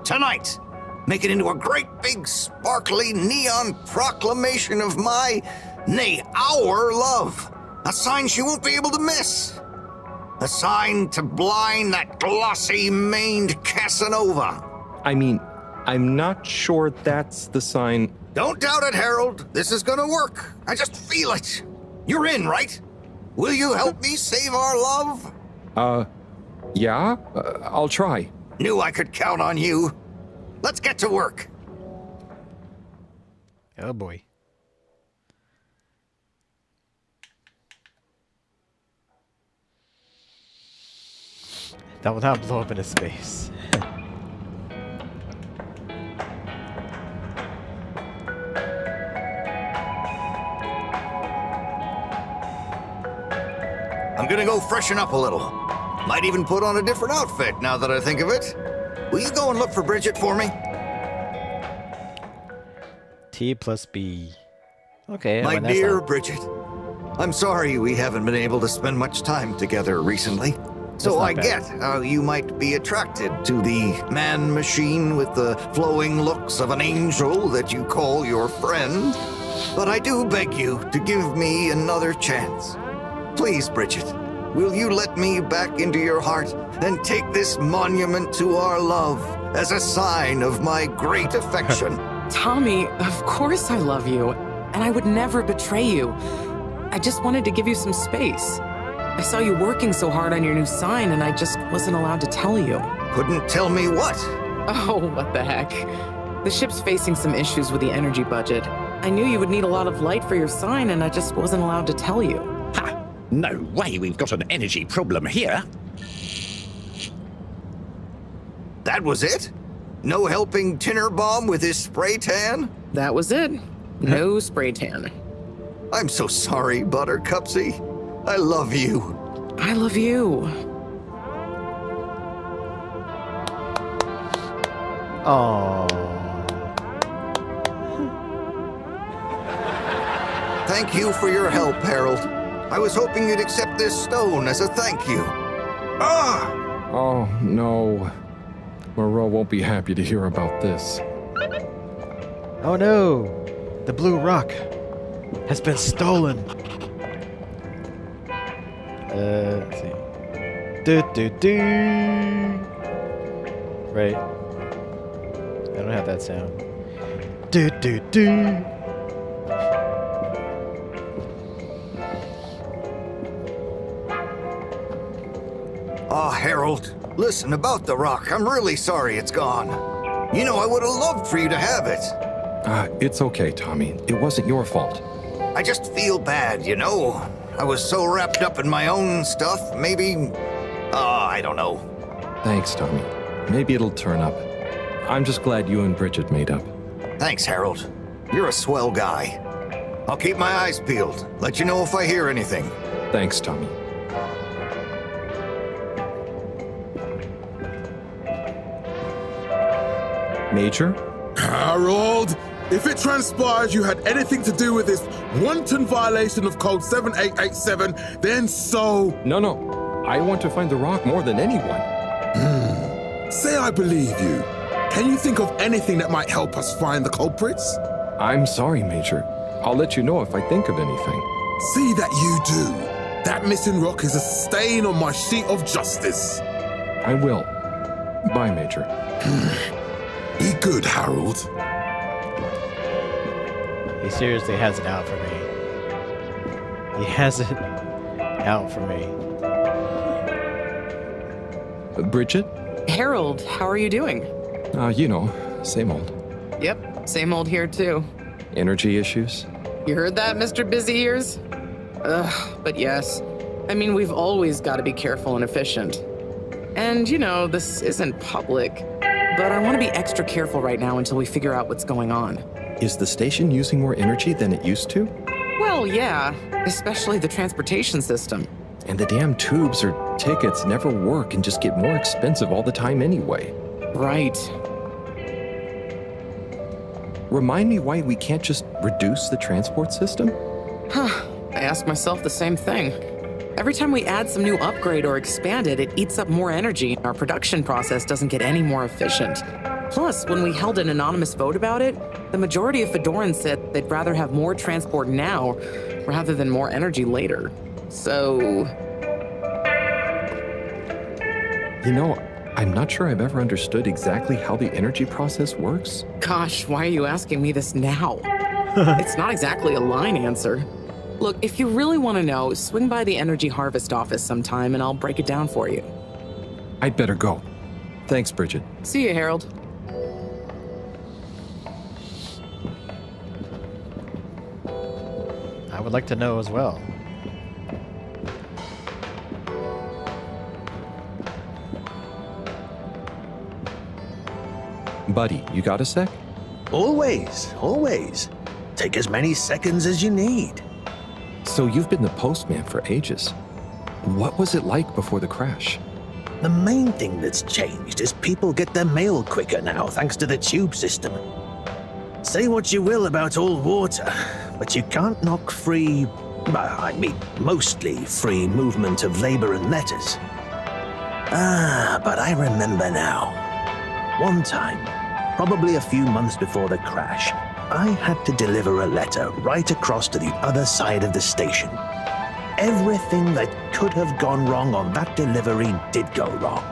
Tonight. Make it into a great big sparkly neon proclamation of my, nay, our love. A sign she won't be able to miss. A sign to blind that glossy-maned Casanova. I mean, I'm not sure that's the sign... Don't doubt it, Harold. This is gonna work. I just feel it. You're in, right? Will you help me save our love? Yeah? I'll try. Knew I could count on you. Let's get to work. Oh boy. That will not blow up in his face. I'm gonna go freshen up a little. Might even put on a different outfit now that I think of it. Will you go and look for Bridget for me? T plus B. Okay. My well, that's dear not... Bridget, I'm sorry we haven't been able to spend much time together recently. So I get how you might be attracted to the man-machine with the flowing looks of an angel that you call your friend. But I do beg you to give me another chance. Please, Bridget, will you let me back into your heart and take this monument to our love as a sign of my great affection? Tommy, of course I love you, and I would never betray you. I just wanted to give you some space. I saw you working so hard on your new sign, and I just wasn't allowed to tell you. Couldn't tell me what? Oh, what the heck. The ship's facing some issues with the energy budget. I knew you would need a lot of light for your sign, and I just wasn't allowed to tell you. Ha! No way we've got an energy problem here. That was it? No helping Tinnerbaum with his spray tan? That was it. No spray tan. I'm so sorry, Buttercupsy. I love you. I love you. Oh. Thank you for your help, Harold. I was hoping you'd accept this stone as a thank you. Ah! Oh, no. Moreau won't be happy to hear about this. Oh no! The blue rock has been stolen. Let's see. Do. Right. I don't have that sound. Do. Ah, Harold, listen, about the rock, I'm really sorry it's gone. You know, I would have loved for you to have it. It's okay, Tommy. It wasn't your fault. I just feel bad, you know? I was so wrapped up in my own stuff, maybe... I don't know. Thanks, Tommy. Maybe it'll turn up. I'm just glad you and Bridget made up. Thanks, Harold. You're a swell guy. I'll keep my eyes peeled. Let you know if I hear anything. Thanks, Tommy. Major? Harold, If it transpires you had anything to do with this wanton violation of Code 7887, then so... No. I want to find the rock more than anyone. Say I believe you. Can you think of anything that might help us find the culprits? I'm sorry, Major. I'll let you know if I think of anything. See that you do. That missing rock is a stain on my sheet of justice. I will. Bye, Major. Be good, Harold. He seriously has it out for me. He has it out for me. Bridget? Harold, how are you doing? Same old. Yep, same old here too. Energy issues? You heard that, Mr. Busy Ears? But yes. I mean, we've always got to be careful and efficient. And, this isn't public, but I want to be extra careful right now until we figure out what's going on. Is the station using more energy than it used to? Well, yeah, especially the transportation system. And the damn tubes or tickets never work and just get more expensive all the time anyway. Right. Remind me why we can't just reduce the transport system? I ask myself the same thing. Every time we add some new upgrade or expand it, it eats up more energy, and our production process doesn't get any more efficient. Plus, when we held an anonymous vote about it, the majority of Fedorans said they'd rather have more transport now rather than more energy later. So... I'm not sure I've ever understood exactly how the energy process works. Gosh, why are you asking me this now? It's not exactly a line answer. Look, if you really want to know, swing by the Energy Harvest office sometime and I'll break it down for you. I'd better go. Thanks, Bridget. See you, Harold. I would like to know as well. Buddy, you got a sec? Always. Take as many seconds as you need. So you've been the postman for ages. What was it like before the crash? The main thing that's changed is people get their mail quicker now, thanks to the tube system. Say what you will about all water, but you can't knock free, mostly free movement of labor and letters. But I remember now. One time, probably a few months before the crash, I had to deliver a letter right across to the other side of the station. Everything that could have gone wrong on that delivery did go wrong.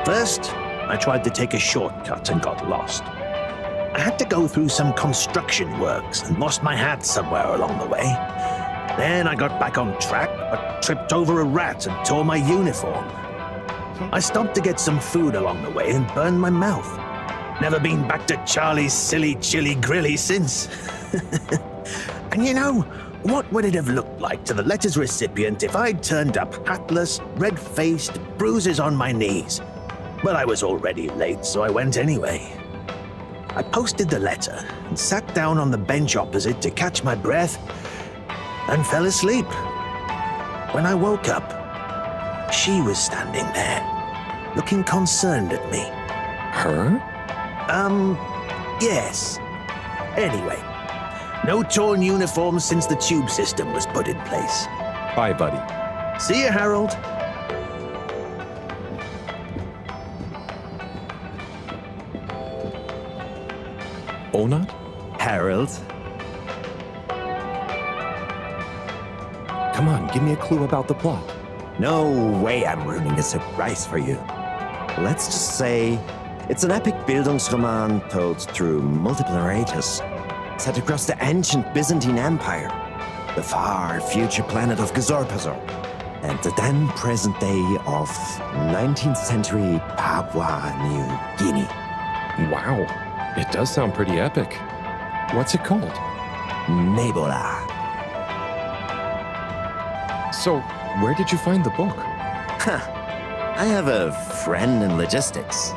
First, I tried to take a shortcut and got lost. I had to go through some construction works and lost my hat somewhere along the way. Then I got back on track, but tripped over a rat and tore my uniform. I stopped to get some food along the way and burned my mouth. Never been back to Charlie's silly chili grilly since. And what would it have looked like to the letter's recipient if I'd turned up hatless, red-faced, bruises on my knees? But I was already late, so I went anyway. I posted the letter and sat down on the bench opposite to catch my breath and fell asleep. When I woke up, she was standing there, looking concerned at me. Her? Yes. Anyway, no torn uniforms since the tube system was put in place. Bye, buddy. See you, Harold. Onat? Harold? Come on, give me a clue about the plot. No way I'm ruining a surprise for you. Let's just say it's an epic Bildungsroman told through multiple narrators, set across the ancient Byzantine Empire, the far future planet of Gazorpazor, and the then present day of 19th century Papua New Guinea. Wow, it does sound pretty epic. What's it called? Nebola. So, where did you find the book? I have a friend in logistics.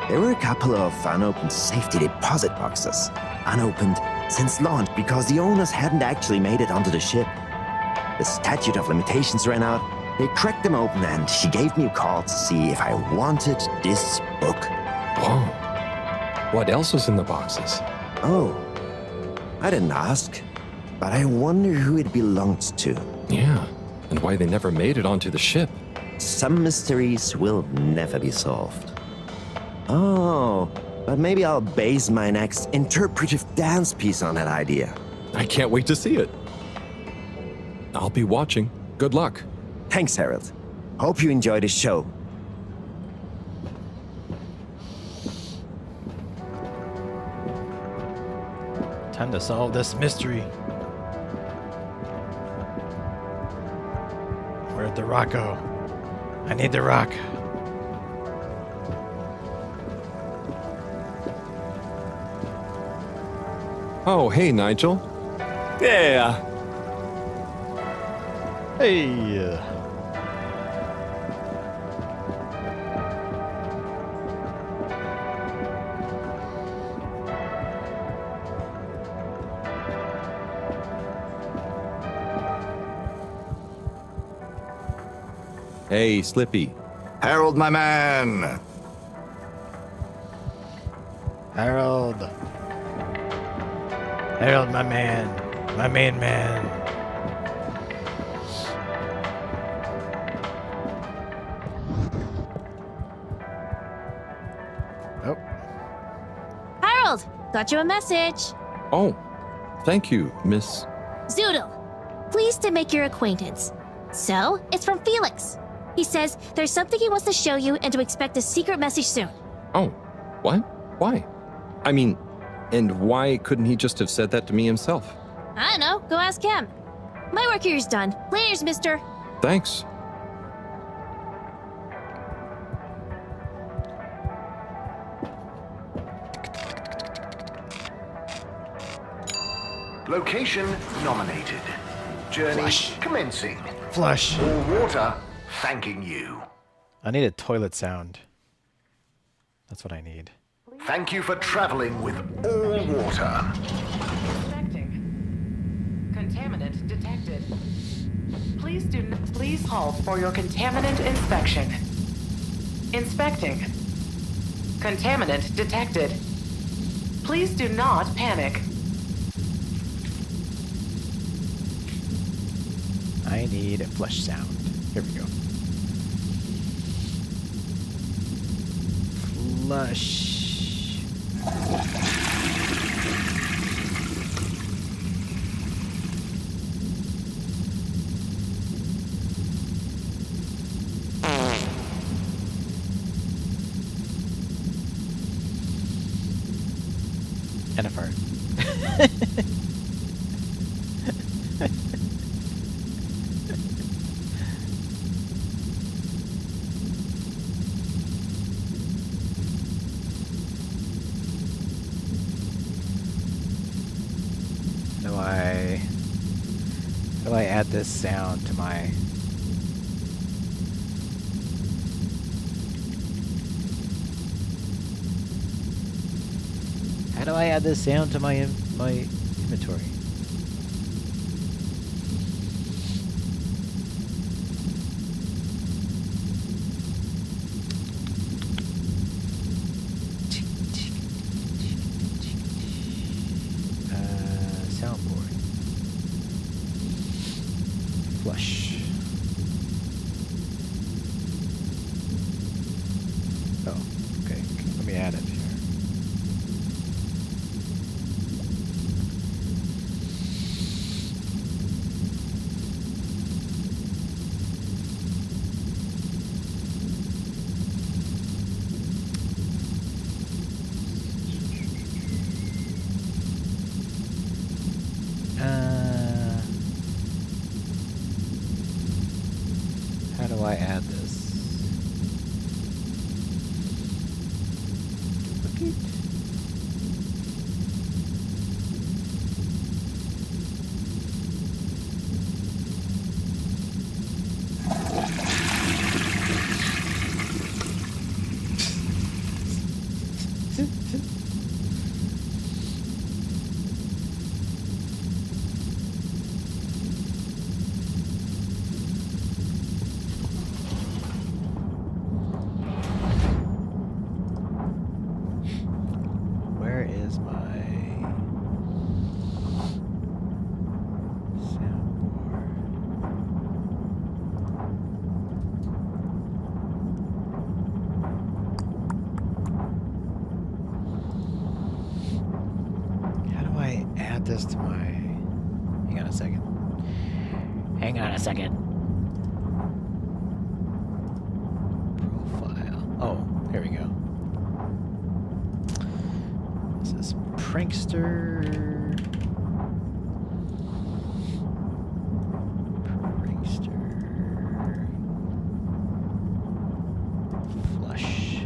There were a couple of unopened safety deposit boxes, unopened since launch because the owners hadn't actually made it onto the ship. The statute of limitations ran out, they cracked them open, and she gave me a call to see if I wanted this book. Whoa. What else was in the boxes? Oh, I didn't ask, but I wonder who it belonged to. Yeah, and why they never made it onto the ship. Some mysteries will never be solved. Oh, but maybe I'll base my next interpretive dance piece on that idea. I can't wait to see it. I'll be watching. Good luck. Thanks, Harold. Hope you enjoy the show. Time to solve this mystery. Where'd the rock go? I need the rock. Oh, hey, Nigel. Yeah. Hey. Hey, Slippy. Harold, my man. Harold. Harold, my man. My main man. Oh. Harold, got you a message. Oh, thank you, Miss... Zoodle, pleased to make your acquaintance. So, it's from Felix. He says there's something he wants to show you and to expect a secret message soon. Oh, what? Why? I mean, and why couldn't he just have said that to me himself? I don't know, go ask him. My work here's done. Laters, mister. Thanks. Location nominated. Journey Flush. commencing. Flush. All water thanking you. I need a toilet sound. That's what I need. Thank you for traveling with all water. Contaminant detected. Please halt for your contaminant inspection. Inspecting. Contaminant detected. Please do not panic. I need a flush sound. Here we go. Flush. And a fart. How do I add this sound to my... How do I add this sound to my inventory? Soundboard. Flush. Oh, okay. Let me add it here. How do I add this? Duplicate. Where is my... add this to my... Hang on a second. Hang on a second. Profile. Oh, here we go. This is Prankster. Flush.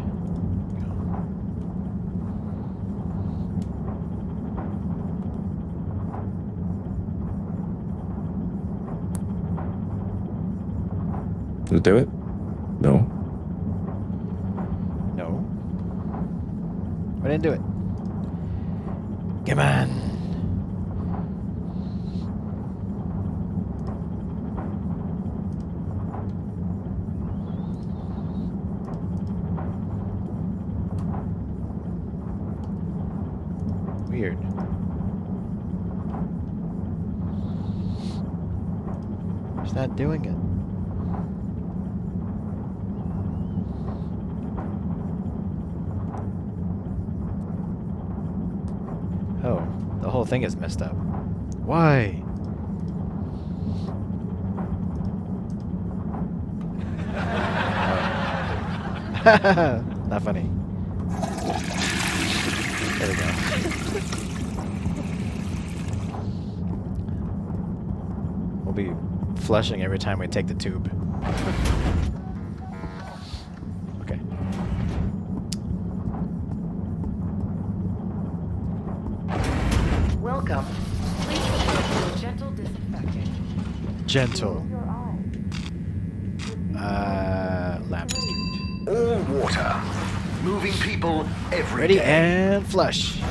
Did it do it? No. No. I didn't do it. Come on. Weird. It's not doing it. Oh, the whole thing is messed up. Why? Not funny. There we go. We'll be flushing every time we take the tube. Okay. Welcome. Please proceed to a gentle disinfecting. Gentle. Lamp Street. All water. Moving people every Ready day. and flush.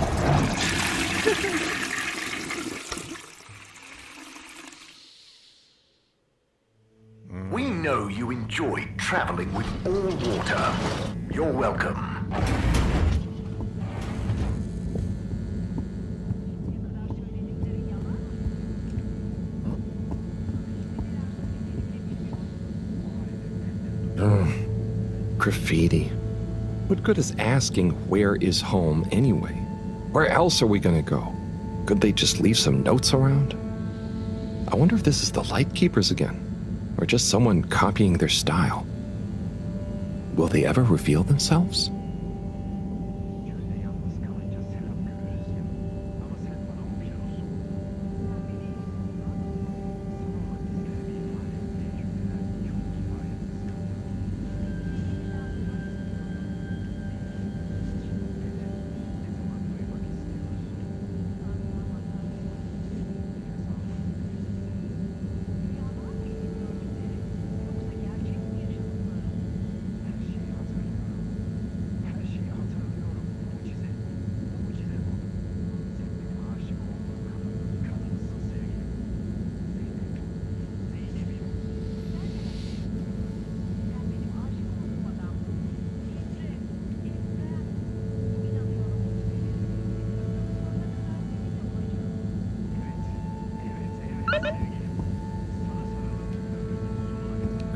We know you enjoy traveling with all water. You're welcome. Graffiti. What good is asking where is home anyway? Where else are we gonna go? Could they just leave some notes around? I wonder if this is the Lightkeepers again, or just someone copying their style. Will they ever reveal themselves?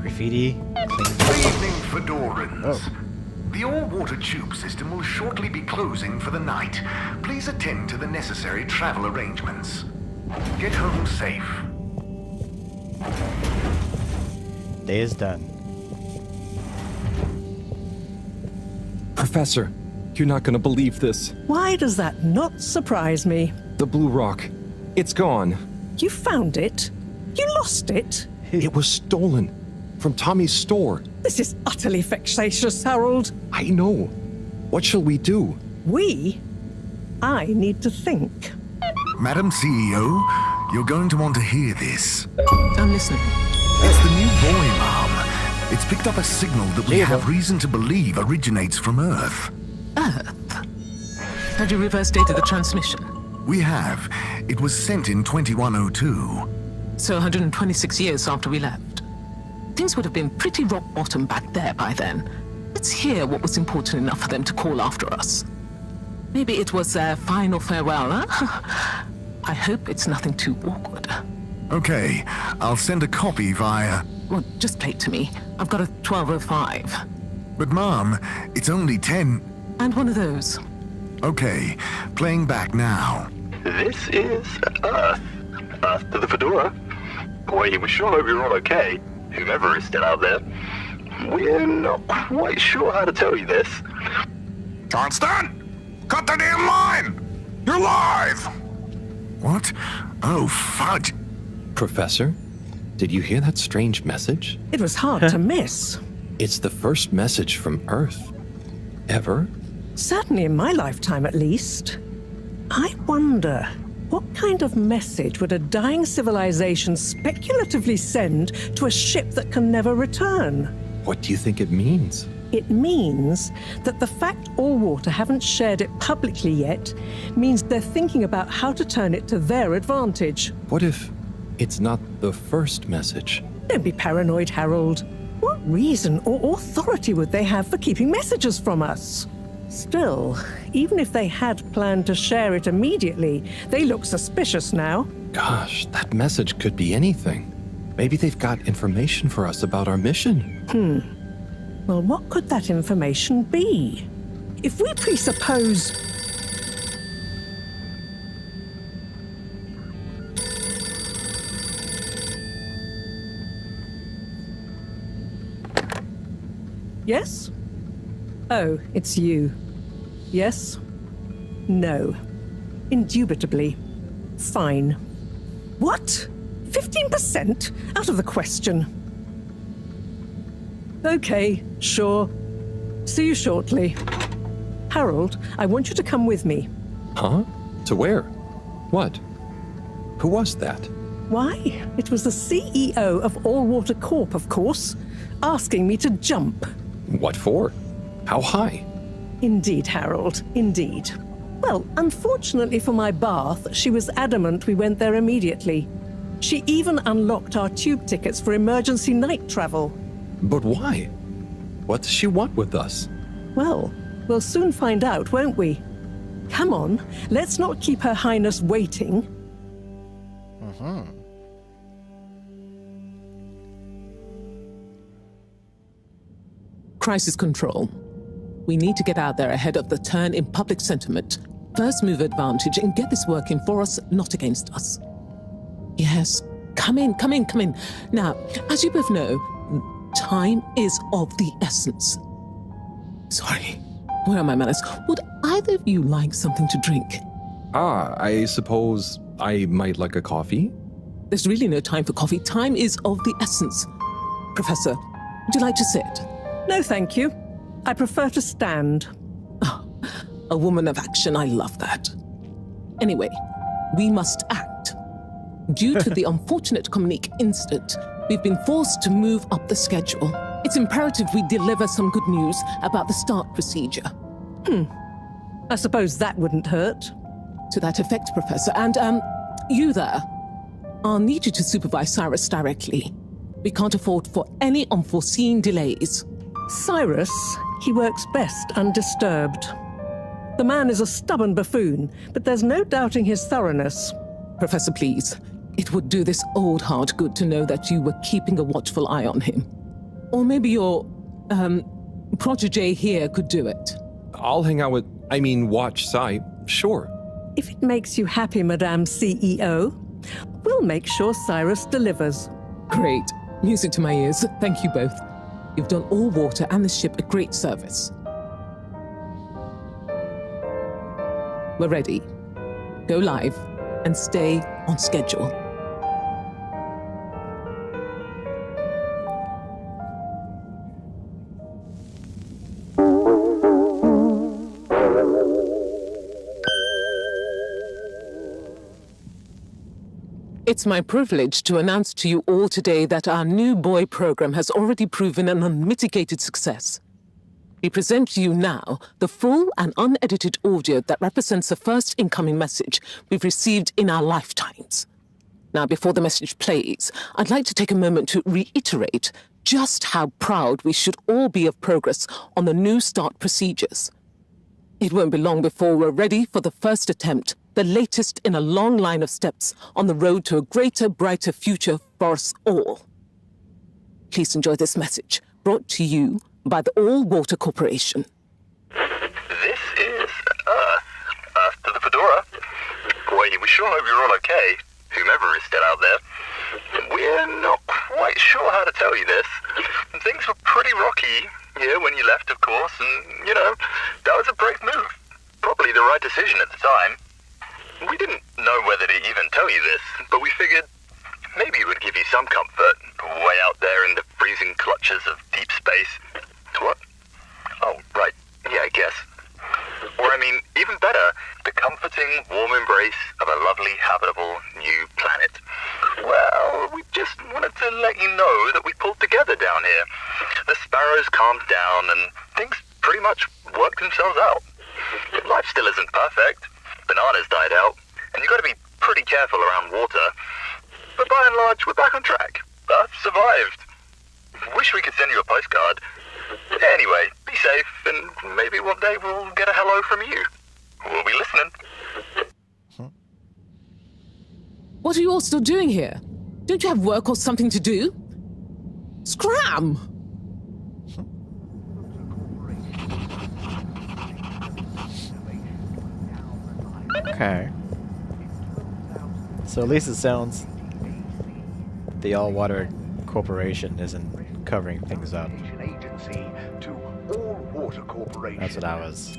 Graffiti. Good evening, Fedorans. The all-water tube system will shortly be closing for the night. Please attend to the necessary travel arrangements. Get home safe. Day is done. Professor, you're not gonna believe this. Why does that not surprise me? The blue rock. It's gone. You found it? You lost it? It was stolen from Tommy's store. This is utterly vexatious, Harold. I know. What shall we do? We? I need to think. Madam CEO, you're going to want to hear this. I'm listening. It's the new boy, Mom. It's picked up a signal that we have reason to believe originates from Earth. Earth? Had you reverse dated the transmission? We have. It was sent in 2102. So 126 years after we left. Things would have been pretty rock bottom back there by then. Let's hear what was important enough for them to call after us. Maybe it was their final farewell, huh? I hope it's nothing too awkward. Okay, I'll send a copy via... Well, just play it to me. I've got a 1205. But Mom, it's only 10... And one of those. Okay, playing back now. This is Earth. Earth to the Fedora. We sure hope you're all okay, whomever is still out there. We're not quite sure how to tell you this. Johnston! Cut the damn line! You're live! What? Oh, fudge. Professor, did you hear that strange message? It was hard to miss. It's the first message from Earth. Ever? Certainly in my lifetime, at least. I wonder, what kind of message would a dying civilization speculatively send to a ship that can never return? What do you think it means? It means that the fact Allwater haven't shared it publicly yet means they're thinking about how to turn it to their advantage. What if it's not the first message? Don't be paranoid, Harold. What reason or authority would they have for keeping messages from us? Still, even if they had planned to share it immediately, they look suspicious now. Gosh, that message could be anything. Maybe they've got information for us about our mission. Well, what could that information be? If we presuppose... Yes? Oh, it's you. Yes? No. Indubitably. Fine. What? 15%? Out of the question. Okay, sure. See you shortly. Harold, I want you to come with me. Huh? To where? What? Who was that? Why, it was the CEO of Allwater Corp, of course, asking me to jump. What for? How high? Indeed, Harold, indeed. Well, unfortunately for my bath, she was adamant we went there immediately. She even unlocked our tube tickets for emergency night travel. But why? What does she want with us? Well, we'll soon find out, won't we? Come on, let's not keep Her Highness waiting. Crisis control. We need to get out there ahead of the turn in public sentiment. First move advantage and get this working for us, not against us. Yes, come in. Now, as you both know, time is of the essence. Sorry, where are my manners? Would either of you like something to drink? I suppose I might like a coffee? There's really no time for coffee. Time is of the essence. Professor, would you like to sit? No, thank you. I prefer to stand. Oh, a woman of action, I love that. Anyway, we must act. Due to the unfortunate Communique incident, we've been forced to move up the schedule. It's imperative we deliver some good news about the start procedure. I suppose that wouldn't hurt. To that effect, Professor. And, you there. I'll need you to supervise Cyrus directly. We can't afford for any unforeseen delays. Cyrus, he works best undisturbed. The man is a stubborn buffoon, but there's no doubting his thoroughness. Professor, please. It would do this old heart good to know that you were keeping a watchful eye on him. Or maybe your, protégé here could do it. I'll hang out with, watch Cy, sure. If it makes you happy, Madame CEO, we'll make sure Cyrus delivers. Great. Music to my ears. Thank you both. You've done Allwater and the ship a great service. We're ready. Go live and stay on schedule. It's my privilege to announce to you all today that our new buoy program has already proven an unmitigated success. We present to you now the full and unedited audio that represents the first incoming message we've received in our lifetimes. Now, before the message plays, I'd like to take a moment to reiterate just how proud we should all be of progress on the new start procedures. It won't be long before we're ready for the first attempt, the latest in a long line of steps on the road to a greater, brighter future for us all. Please enjoy this message, brought to you by the Allwater Corporation. This is Earth. Earth to the Fedora. we sure hope you're all okay, whomever is still out there. We're not quite sure how to tell you this. Things were pretty rocky here when you left, of course, and, that was a brave move. Probably the right decision at the time. We didn't know whether to even tell you this, but we figured maybe it would give you some comfort, way out there in the freezing clutches of deep space. What? Oh, right. Yeah, I guess. Or, even better, the comforting, warm embrace of a lovely, habitable new planet. Well, we just wanted to let you know that we pulled together down here. The sparrows calmed down and things pretty much worked themselves out. Life still isn't perfect. Bananas died out, and you've got to be pretty careful around water. But by and large, we're back on track. Earth survived. Wish we could send you a postcard. Anyway, be safe, and maybe one day we'll get a hello from you. We'll be listening. What are you all still doing here? Don't you have work or something to do? Scram! Okay. So at least it sounds the All-Water Corporation isn't covering things up. That's what I was...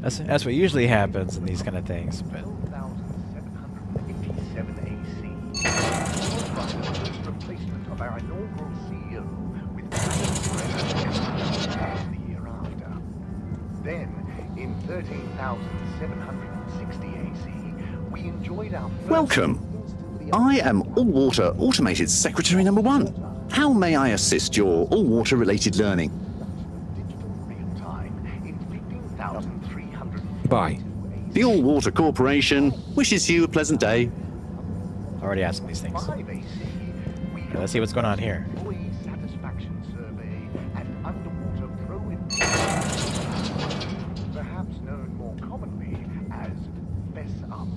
That's what usually happens in these kind of things, but... Then, in 13,760 AC, we enjoyed our first... Welcome. I am All-Water Automated Secretary number 1. How may I assist your all-water related learning? Bye. The All-Water Corporation wishes you a pleasant day. Already asking these things. Okay, let's see what's going on here. Perhaps known more commonly as Fess Up.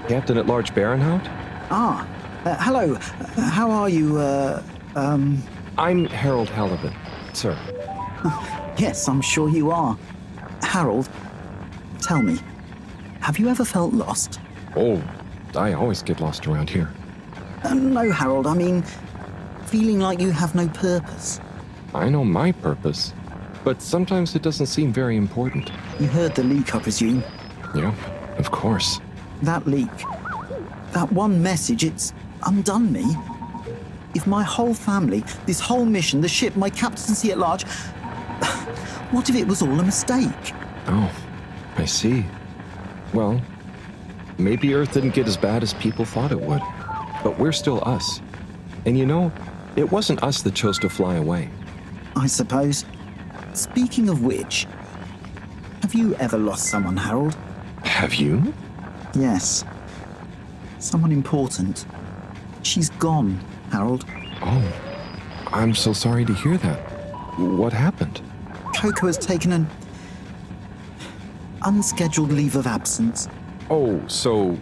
Captain at Large Baronhout? Hello. How are you, I'm Harold Halibut, sir. Yes, I'm sure you are. Harold, tell me, have you ever felt lost? Oh, I always get lost around here. No, Harold, I mean, feeling like you have no purpose. I know my purpose, but sometimes it doesn't seem very important. You heard the leak, I presume? Yeah, of course. That leak, that one message, it's undone me. If my whole family, this whole mission, the ship, my captaincy at large, what if it was all a mistake? Oh, I see. Well, maybe Earth didn't get as bad as people thought it would. But we're still us. And it wasn't us that chose to fly away. I suppose. Speaking of which, have you ever lost someone, Harold? Have you? Yes. Someone important. She's gone, Harold. Oh, I'm so sorry to hear that. What happened? Coco has taken an unscheduled leave of absence. Oh, so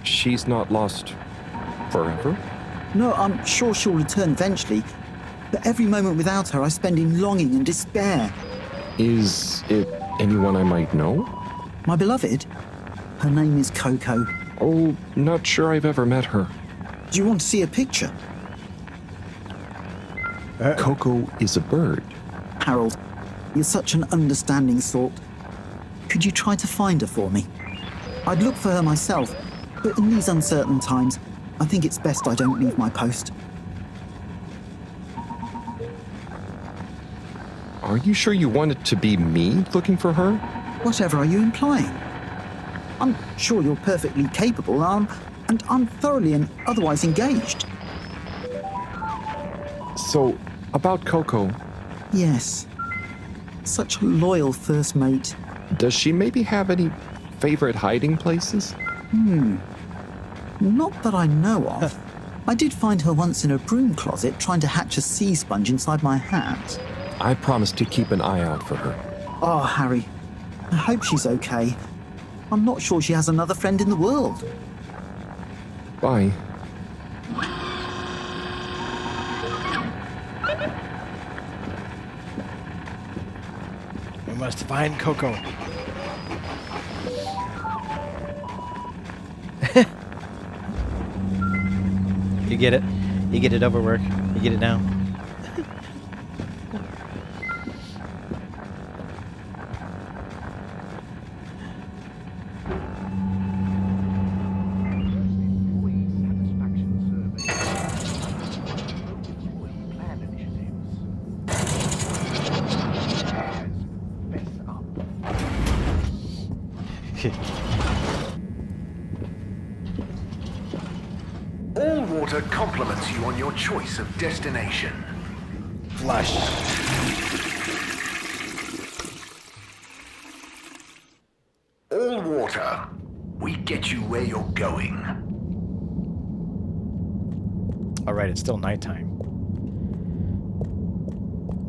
she's not lost forever? No, I'm sure she'll return eventually. But every moment without her I spend in longing and despair. Is it anyone I might know? My beloved? Her name is Coco. Oh, not sure I've ever met her. Do you want to see a picture? Coco is a bird. Harold, you're such an understanding sort. Could you try to find her for me? I'd look for her myself, but in these uncertain times, I think it's best I don't leave my post. Are you sure you want it to be me looking for her? Whatever are you implying? I'm sure you're perfectly capable, and I'm thoroughly and otherwise engaged. So, about Coco. Yes. Such a loyal first mate. Does she maybe have any favorite hiding places? Not that I know of. I did find her once in a broom closet trying to hatch a sea sponge inside my hat. I promised to keep an eye out for her. Oh, Harry, I hope she's okay. I'm not sure she has another friend in the world. Bye. We must find Coco. You get it? You get it over work? You get it now? Allwater compliments you on your choice of destination. Flush. Allwater, we get you where you're going. Alright, it's still nighttime.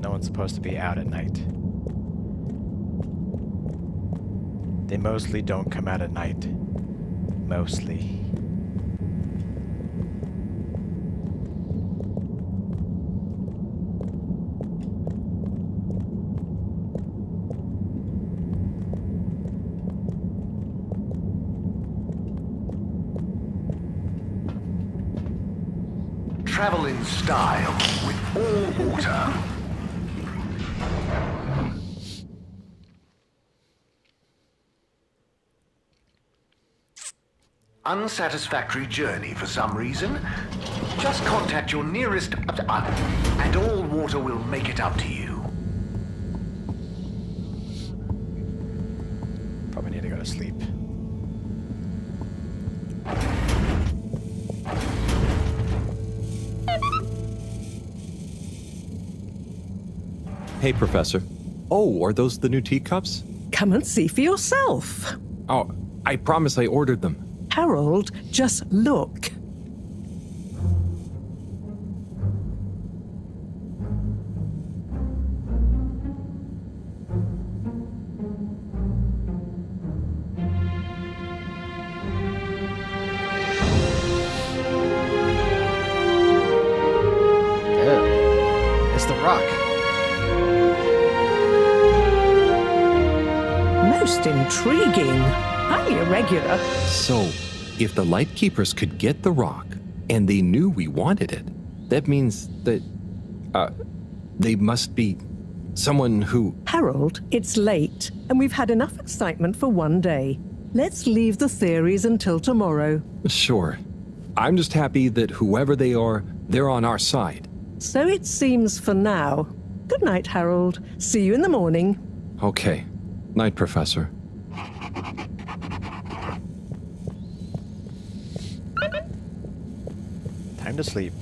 No one's supposed to be out at night. They mostly don't come out at night. Mostly. Travel in style with Allwater. Unsatisfactory journey for some reason? Just contact your nearest and Allwater will make it up to you. Probably need to go to sleep. Hey, Professor. Oh, are those the new teacups? Come and see for yourself. Oh, I promise I ordered them. Harold, just look. Oh, it's the rock. Most intriguing. Highly irregular. So, if the Lightkeepers could get the rock, and they knew we wanted it, that means that, they must be someone who... Harold, it's late, and we've had enough excitement for one day. Let's leave the theories until tomorrow. Sure. I'm just happy that whoever they are, they're on our side. So it seems for now. Good night, Harold. See you in the morning. Okay. Night, Professor. Time to sleep.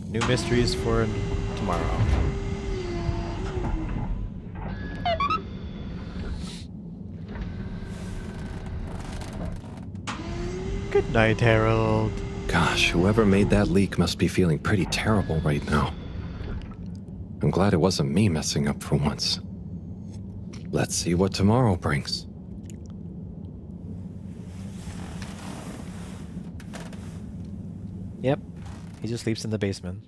New mysteries for tomorrow. Good night, Harold. Gosh, whoever made that leak must be feeling pretty terrible right now. I'm glad it wasn't me messing up for once. Let's see what tomorrow brings. Yep, he just sleeps in the basement.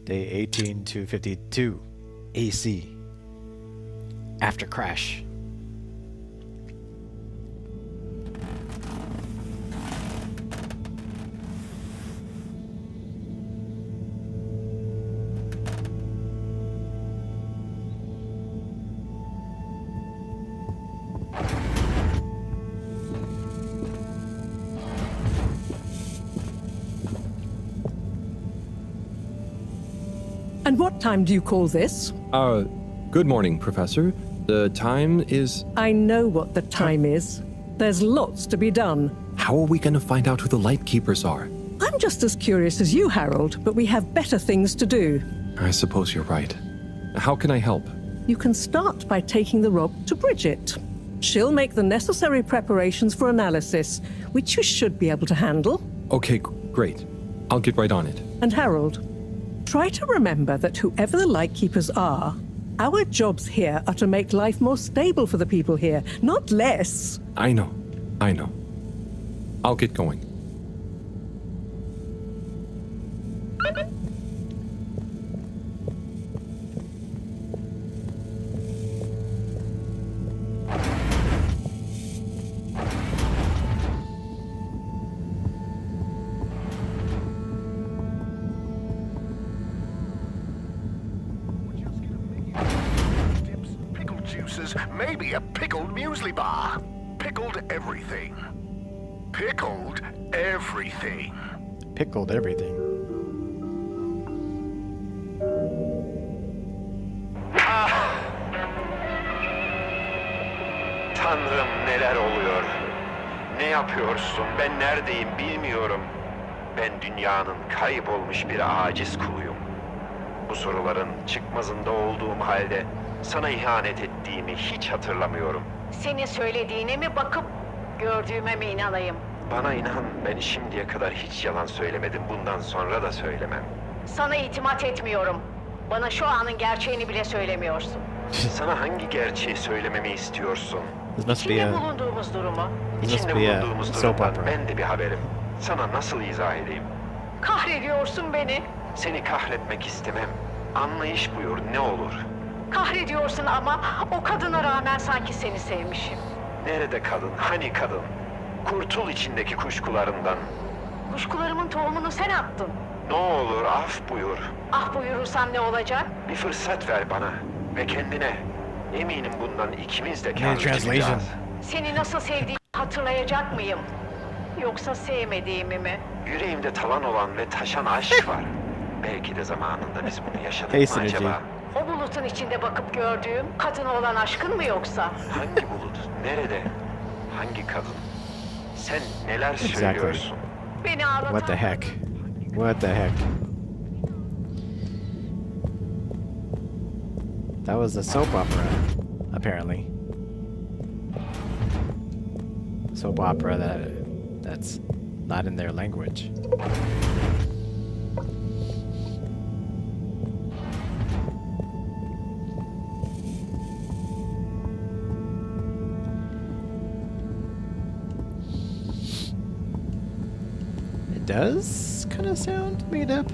Day 18-52 AC. After crash. And what time do you call this? Good morning, Professor. The time is... I know what the time is. There's lots to be done. How are we going to find out who the Lightkeepers are? I'm just as curious as you, Harold, but we have better things to do. I suppose you're right. How can I help? You can start by taking the rope to Bridget. She'll make the necessary preparations for analysis, which you should be able to handle. Okay, great. I'll get right on it. And Harold, try to remember that whoever the Lightkeepers are, our jobs here are to make life more stable for the people here, not less. I know. I'll get going. Pickled juices, maybe a pickled muesli bar. Pickled everything. Pickled everything. Pickled everything. Tanrım neler oluyor? Ne yapıyorsun? Ben neredeyim bilmiyorum. Ben dünyanın kaybolmuş bir aciz kuluyum. Bu soruların çıkmazında olduğum halde sana ihanet ettiğimi hiç hatırlamıyorum. Senin söylediğine mi bakıp gördüğüme mi inanayım? Bana inan, ben şimdiye kadar hiç yalan söylemedim. Bundan sonra da söylemem. Sana itimat etmiyorum. Bana şu anın gerçeğini bile söylemiyorsun. Sana hangi gerçeği söylememi istiyorsun? This must be İçinde a bulunduğumuz durumu. İçinde bulunduğumuz soap durumdan opera. ben de bir haberim. Sana nasıl izah edeyim? Kahrediyorsun beni. Seni kahretmek istemem. Anlayış buyur, ne olur. Kahrediyorsun ama o kadına rağmen sanki seni sevmişim. Nerede kadın? Hani kadın? Kurtul içindeki kuşkularından. Kuşkularımın tohumunu sen attın. Ne olur af buyur. Ah buyurursam ne olacak? Bir fırsat ver bana ve kendine. Eminim bundan ikimiz de Need kâr translation. çıkacağız. Seni nasıl sevdiğimi hatırlayacak mıyım? Yoksa sevmediğimi mi? Yüreğimde talan olan ve taşan aşk var. Belki de zamanında biz bunu yaşadık Hey, mı Synergy. acaba? O bulutun içinde bakıp gördüğüm kadına olan aşkın mı yoksa? Hangi bulut? Nerede? Hangi kadın? Sen neler Exactly. söylüyorsun? Beni ağlatan... What the heck? What the heck? That was a soap opera, apparently. Soap opera that's not in their language. It does kind of sound made up.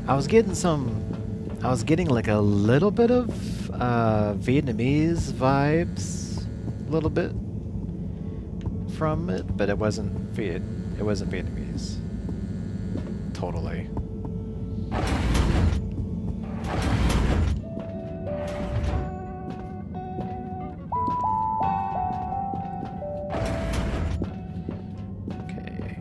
I was getting like a little bit of Vietnamese vibes, a little bit from it, but it wasn't Vietnamese. Totally. Okay.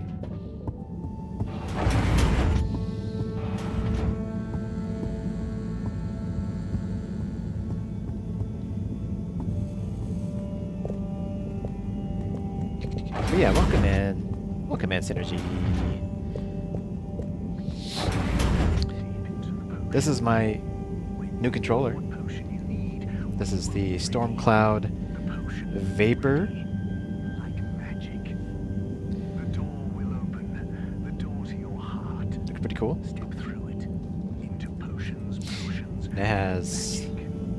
But yeah, welcome in. Welcome in, Synergy. This is my new controller. This is the Storm Cloud Vapor. Looks pretty cool. And it has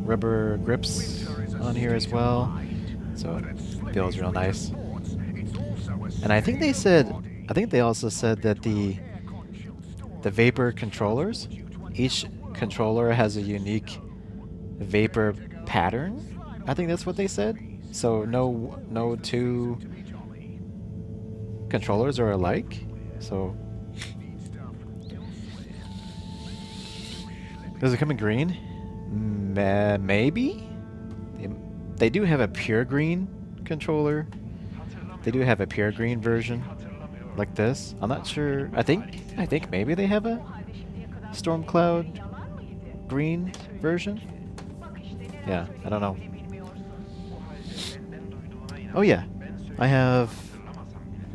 rubber grips on here as well, so it feels real nice. And I think they also said that the Vapor controllers, each controller has a unique Vapor pattern. I think that's what they said. So no two controllers are alike. So does it come in green? Maybe. They do have a pure green controller. They do have a pure green version, like this. I'm not sure. I think maybe they have a Storm Cloud green version. Yeah, I don't know. Oh yeah, I have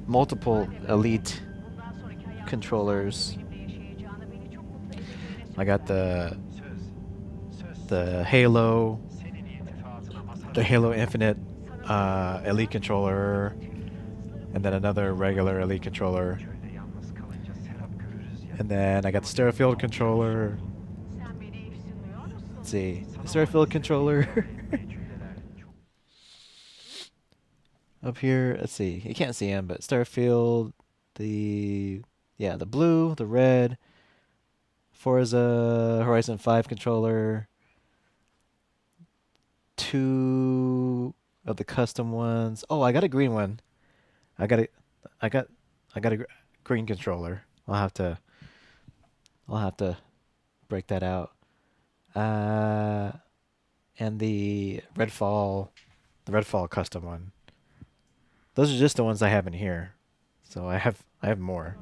multiple Elite controllers. I got the Halo Infinite Elite controller, and then another regular Elite controller, and then I got the Starfield controller. Let's see, the Starfield controller. Up here, let's see. You can't see him, but Starfield, the blue, the red, Forza Horizon 5 controller, 2 of the custom ones. Oh, I got a green one. I got a green controller. I'll have to break that out. And the Redfall custom one. Those are just the ones I have in here. So I have more.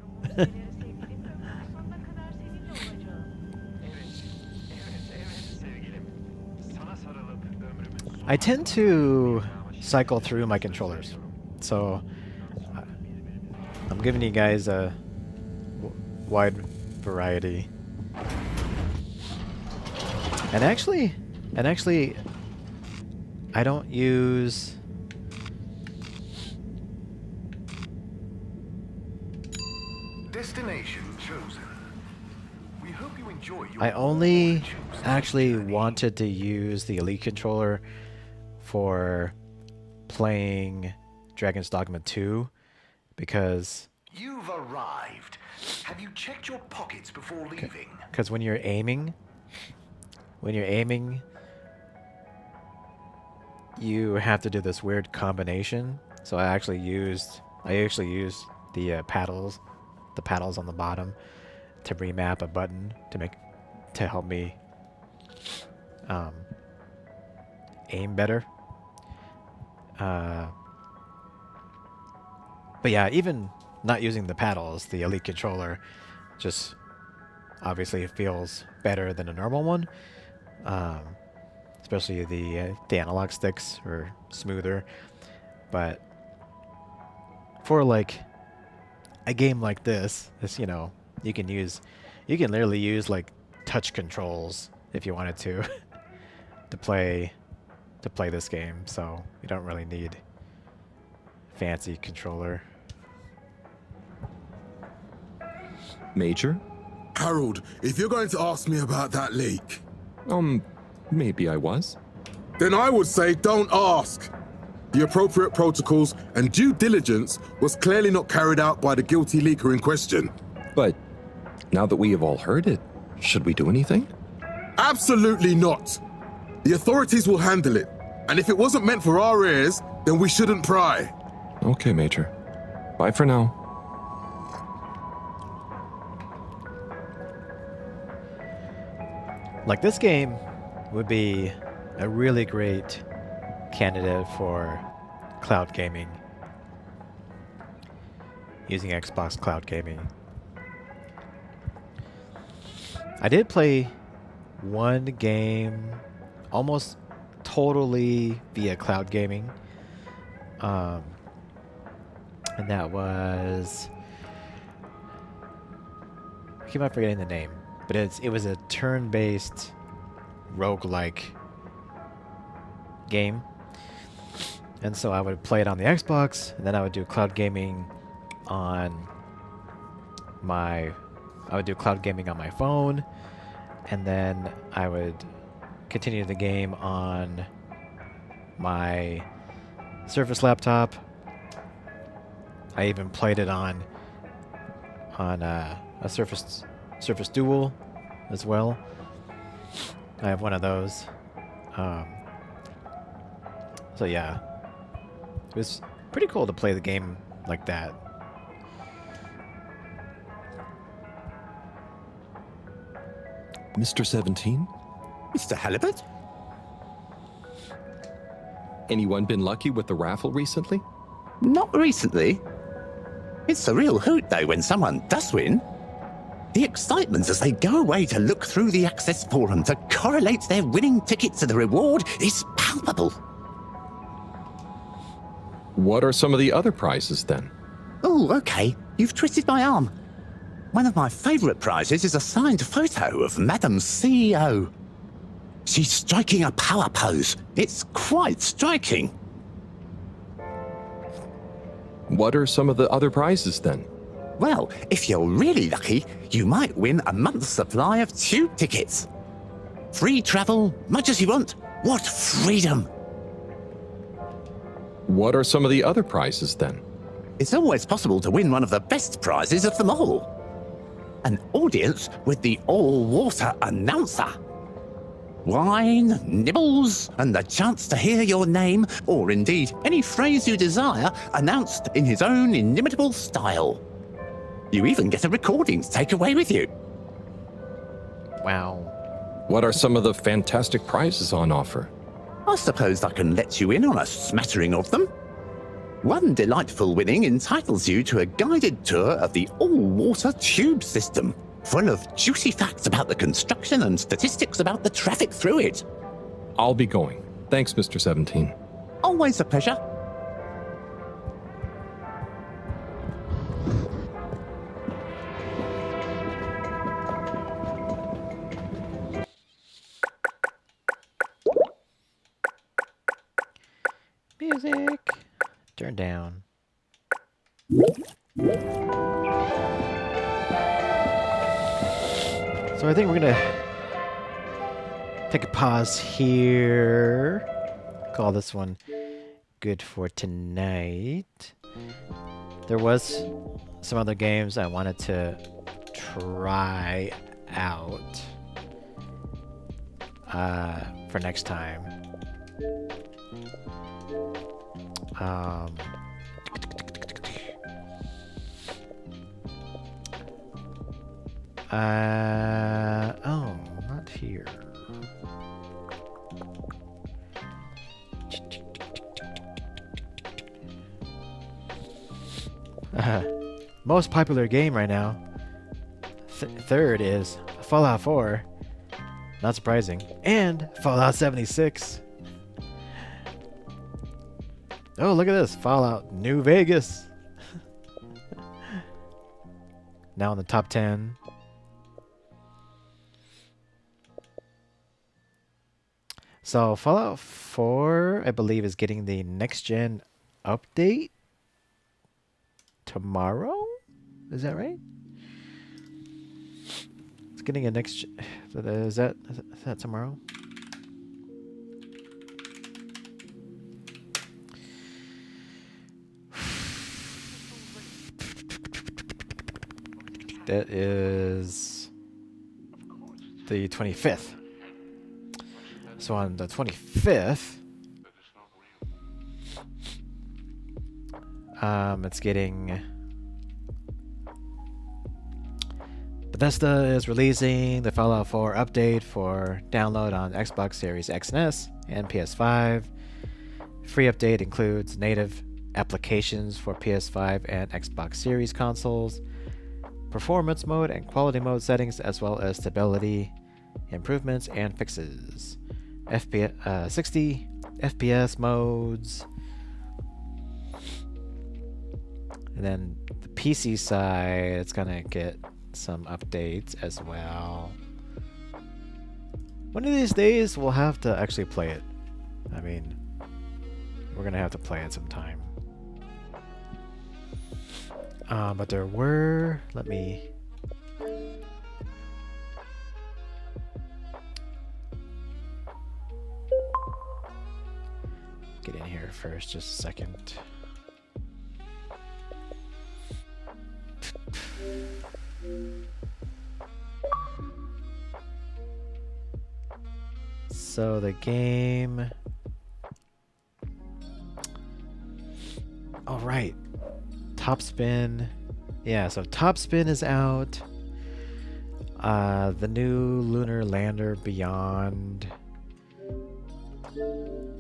I tend to cycle through my controllers. So I'm giving you guys a wide variety. And actually I don't use Destination chosen. We hope you enjoy your I only actually wanted to use the Elite controller for playing Dragon's Dogma 2 because You've arrived. Have you checked your pockets before leaving? because when you're aiming you have to do this weird combination. So I actually used the paddles on the bottom to remap a button to help me aim better. But yeah, even not using the paddles, the Elite controller just obviously feels better than a normal one. Especially the analog sticks are smoother. But for like a game like this, you know, you can literally use like touch controls if you wanted to to play this game. So you don't really need fancy controller. Major? Harold, if you're going to ask me about that leak... Maybe I was. Then I would say don't ask. The appropriate protocols and due diligence was clearly not carried out by the guilty leaker in question. But now that we have all heard it, should we do anything? Absolutely not. The authorities will handle it. And if it wasn't meant for our ears, then we shouldn't pry. Okay, Major. Bye for now. Like, this game would be a really great candidate for cloud gaming, using Xbox cloud gaming. I did play one game almost totally via cloud gaming, and that was, I keep on forgetting the name, but it was a turn-based roguelike game. And so I would play it on the Xbox, and then I would do cloud gaming on my phone, and then I would continue the game on my Surface laptop. I even played it on a Surface Dual as well. I have one of those. So yeah, it was pretty cool to play the game like that. Mr. 17? Mr. Halibut? Anyone been lucky with the raffle recently? Not recently. It's a real hoot, though, when someone does win. The excitement as they go away to look through the access forum to correlate their winning ticket to the reward is palpable. What are some of the other prizes then? Oh, okay. You've twisted my arm. One of my favourite prizes is a signed photo of Madam CEO. She's striking a power pose. It's quite striking. What are some of the other prizes then? Well, if you're really lucky, you might win a month's supply of tube tickets. Free travel, much as you want. What freedom! What are some of the other prizes then? It's always possible to win one of the best prizes of them all. An audience with the all-water announcer. Wine, nibbles, and the chance to hear your name, or indeed any phrase you desire, announced in his own inimitable style. You even get a recording to take away with you. Wow. What are some of the fantastic prizes on offer? I suppose I can let you in on a smattering of them. One delightful winning entitles you to a guided tour of the all-water tube system, full of juicy facts about the construction and statistics about the traffic through it. I'll be going. Thanks, Mr. 17. Always a pleasure. Music. Turn down. So I think we're gonna take a pause here. Call this one good for tonight. There was some other games I wanted to try out for next time. Oh, not here. Most popular game right now. Third is Fallout 4. Not surprising. And Fallout 76. Oh, look at this. Fallout New Vegas. Now in the top 10. So Fallout 4, I believe, is getting the next gen update tomorrow. Is that right? It's getting a next. Is that tomorrow? That is the 25th. So on the 25th, it's getting... Bethesda is releasing the Fallout 4 update for download on Xbox Series X and S and PS5. Free update includes native applications for PS5 and Xbox Series consoles, performance mode and quality mode settings, as well as stability improvements and fixes. 60 FPS modes. And then the PC side, it's gonna get some updates as well. One of these days, we'll have to actually play it. I mean, we're gonna have to play it sometime. But there were... Let me... get in here first, just a second. So the game... All right. Top Spin. Yeah, so Top Spin is out. The new Lunar Lander Beyond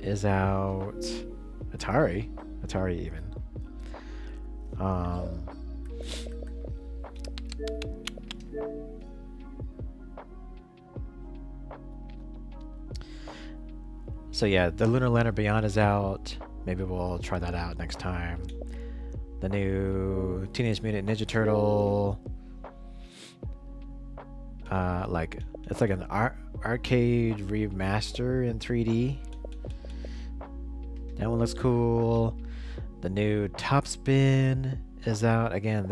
is out. Atari even. So yeah, the Lunar Lander Beyond is out. Maybe we'll try that out next time. The new Teenage Mutant Ninja Turtle, it's like an arcade remaster in 3D. That one looks cool. The new Top Spin is out. Again,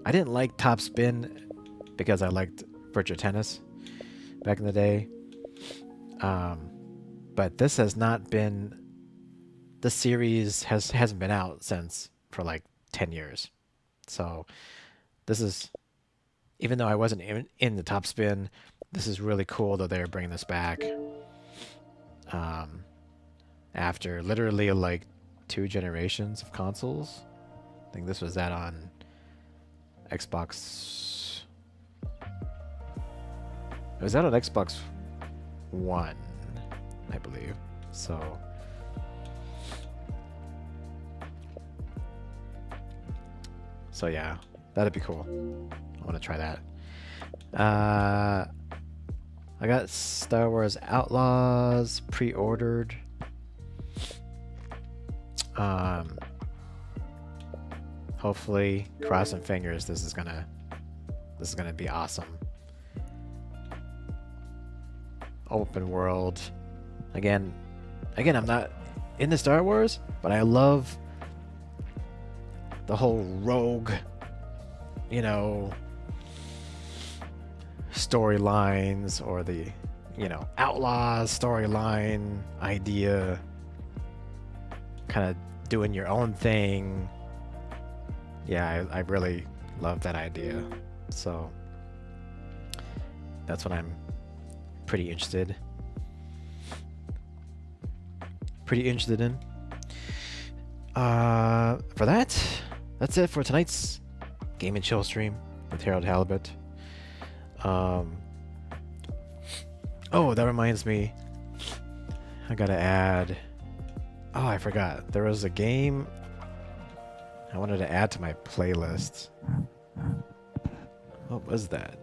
I didn't like Top Spin because I liked Virtua Tennis back in the day. But this has not been... The series hasn't been out for like 10 years. So this is... Even though I wasn't in the Top Spin, this is really cool that they're bringing this back. After literally like 2 generations of consoles. I think this was that on Xbox... It was that on Xbox One, I believe. So... So yeah, that'd be cool. I want to try that. I got Star Wars Outlaws pre-ordered. Hopefully, crossing fingers, this is gonna be awesome. Open world. Again, I'm not into Star Wars, but I love the whole rogue, storylines, or the, outlaws storyline idea, kind of doing your own thing. Yeah, I really love that idea. So that's what I'm pretty interested in. For that's it for tonight's Game and Chill stream with Harold Halibut. Oh, that reminds me. I gotta add... Oh, I forgot. There was a game I wanted to add to my playlist. What was that?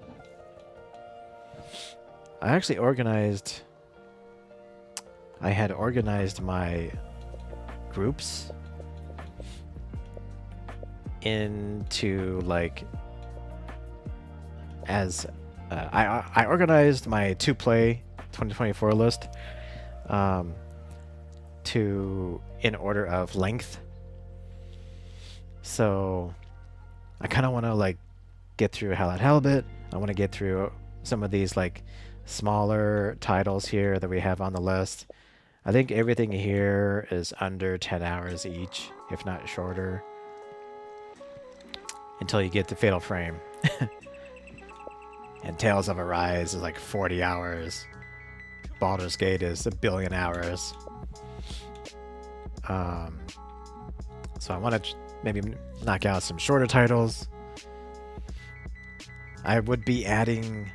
I actually had organized my groups into I organized my to play 2024 list in order of length. So I kind of want to get through Halibut. I want to get through some of these smaller titles here that we have on the list. I think everything here is under 10 hours each, if not shorter. Until you get to Fatal Frame. And Tales of Arise is 40 hours. Baldur's Gate is 1 billion hours. So I want to maybe knock out some shorter titles. I would be adding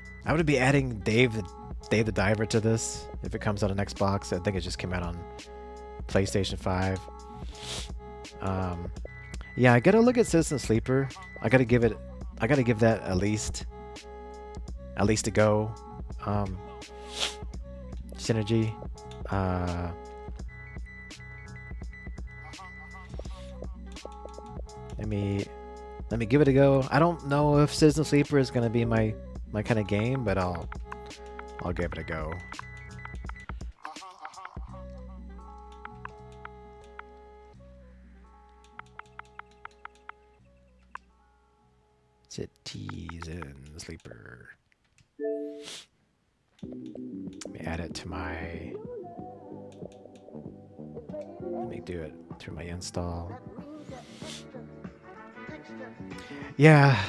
Dave the Diver to this if it comes out on Xbox. I think it just came out on PlayStation 5. Yeah, I gotta look at Citizen Sleeper. I gotta give that at least a go. Synergy. Let me give it a go. I don't know if Citizen Sleeper is gonna be my kind of game, but I'll give it a go. Citizen Sleeper. Let me add it to my... Let me do it through my install. Yeah.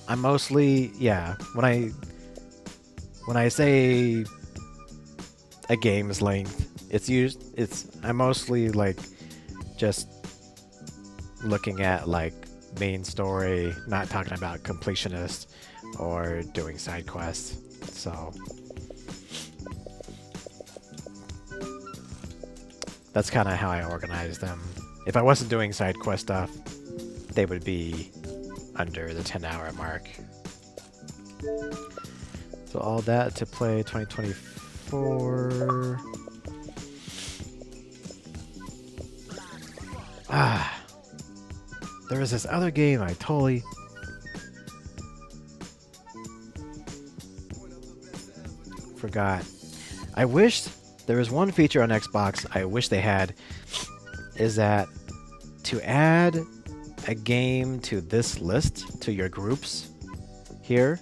I'm mostly... Yeah. When I say a game's length, I'm mostly just looking at main story, not talking about completionist or doing side quests. So That's kind of how I organize them. If I wasn't doing side quest stuff, they would be under the 10-hour mark. So all that to play 2024. There was this other game I totally forgot. I wish there was one feature on Xbox I wish they had, is that to add a game to this list, to your groups here,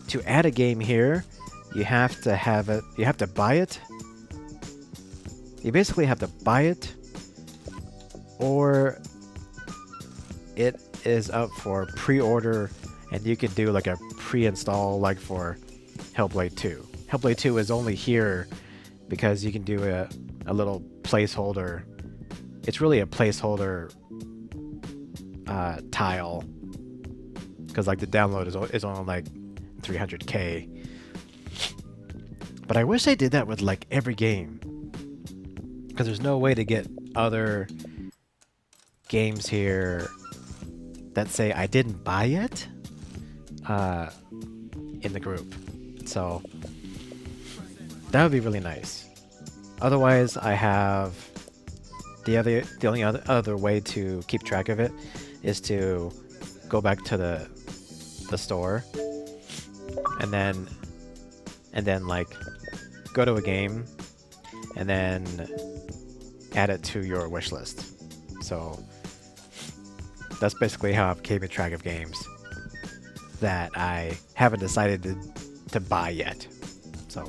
to add a game here, you have to have it, you have to buy it. You basically have to buy it, or it is up for pre-order, and you can do like a pre-install like for Hellblade 2. Hellblade 2 is only here because you can do a little placeholder. It's really a placeholder tile, because like the download is only like 300k. But I wish they did that with like every game, because there's no way to get other games here that say I didn't buy it in the group. So that would be really nice. Otherwise, I have the only other way to keep track of it is to go back to the store and then like go to a game and then add it to your wish list. So that's basically how I'm keeping track of games that I haven't decided to buy yet. So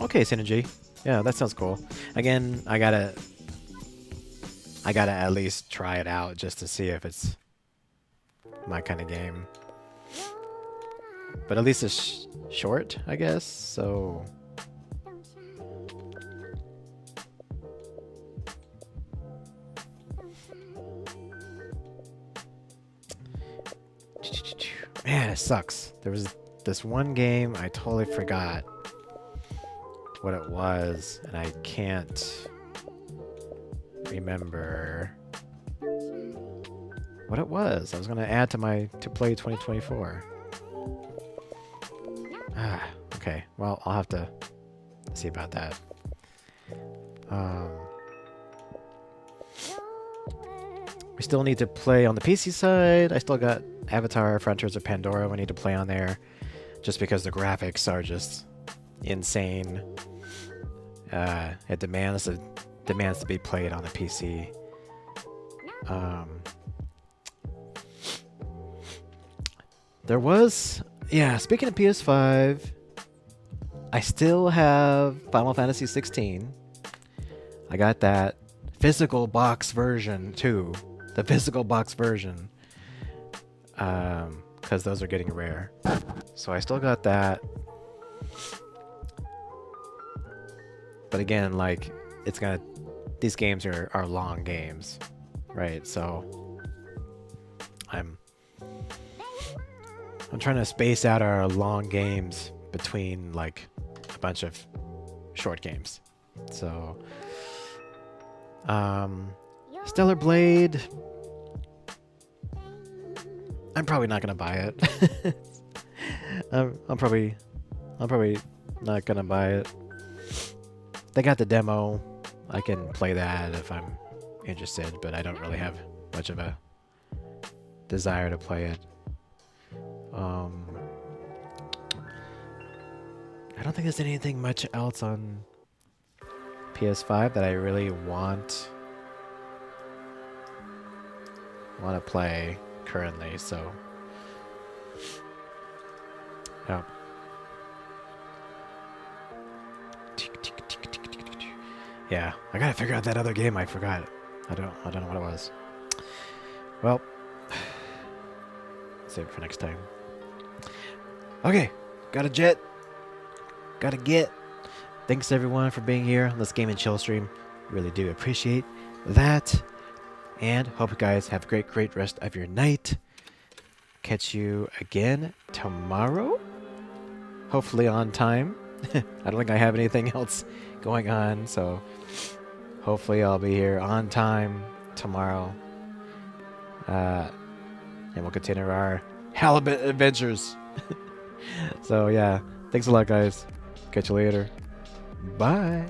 okay, Synergy. Yeah, that sounds cool. Again, I gotta at least try it out just to see if it's my kind of game. But at least it's short, I guess. So man, it sucks. There was this one game I totally forgot what it was, and I can't remember what it was. I was gonna add to my to play 2024. Okay. Well, I'll have to see about that. We still need to play on the PC side. I still got Avatar: Frontiers of Pandora we need to play on there, just because the graphics are just insane. It demands to be played on the PC. There was, yeah, speaking of PS5, I still have Final Fantasy 16. I got that physical box version too, the physical box version, because those are getting rare. So I still got that. But again, like, these games are long games, right? So I'm trying to space out our long games between like a bunch of short games. So Stellar Blade, I'm probably not gonna buy it. I'm probably not gonna buy it. They got the demo. I can play that if I'm interested, but I don't really have much of a desire to play it. I don't think there's anything much else on PS5 that I really want to play currently, so yeah. Yeah, I gotta figure out that other game I forgot. I don't know what it was. Well, save it for next time. Okay, got a jet. Gotta get. Thanks everyone for being here on this Game and Chill stream. Really do appreciate that. And hope you guys have a great rest of your night. Catch you again tomorrow hopefully on time. I don't think I have anything else going on, so hopefully I'll be here on time tomorrow. And we'll continue our halibut adventures. So yeah, thanks a lot, guys. Catch you later. Bye.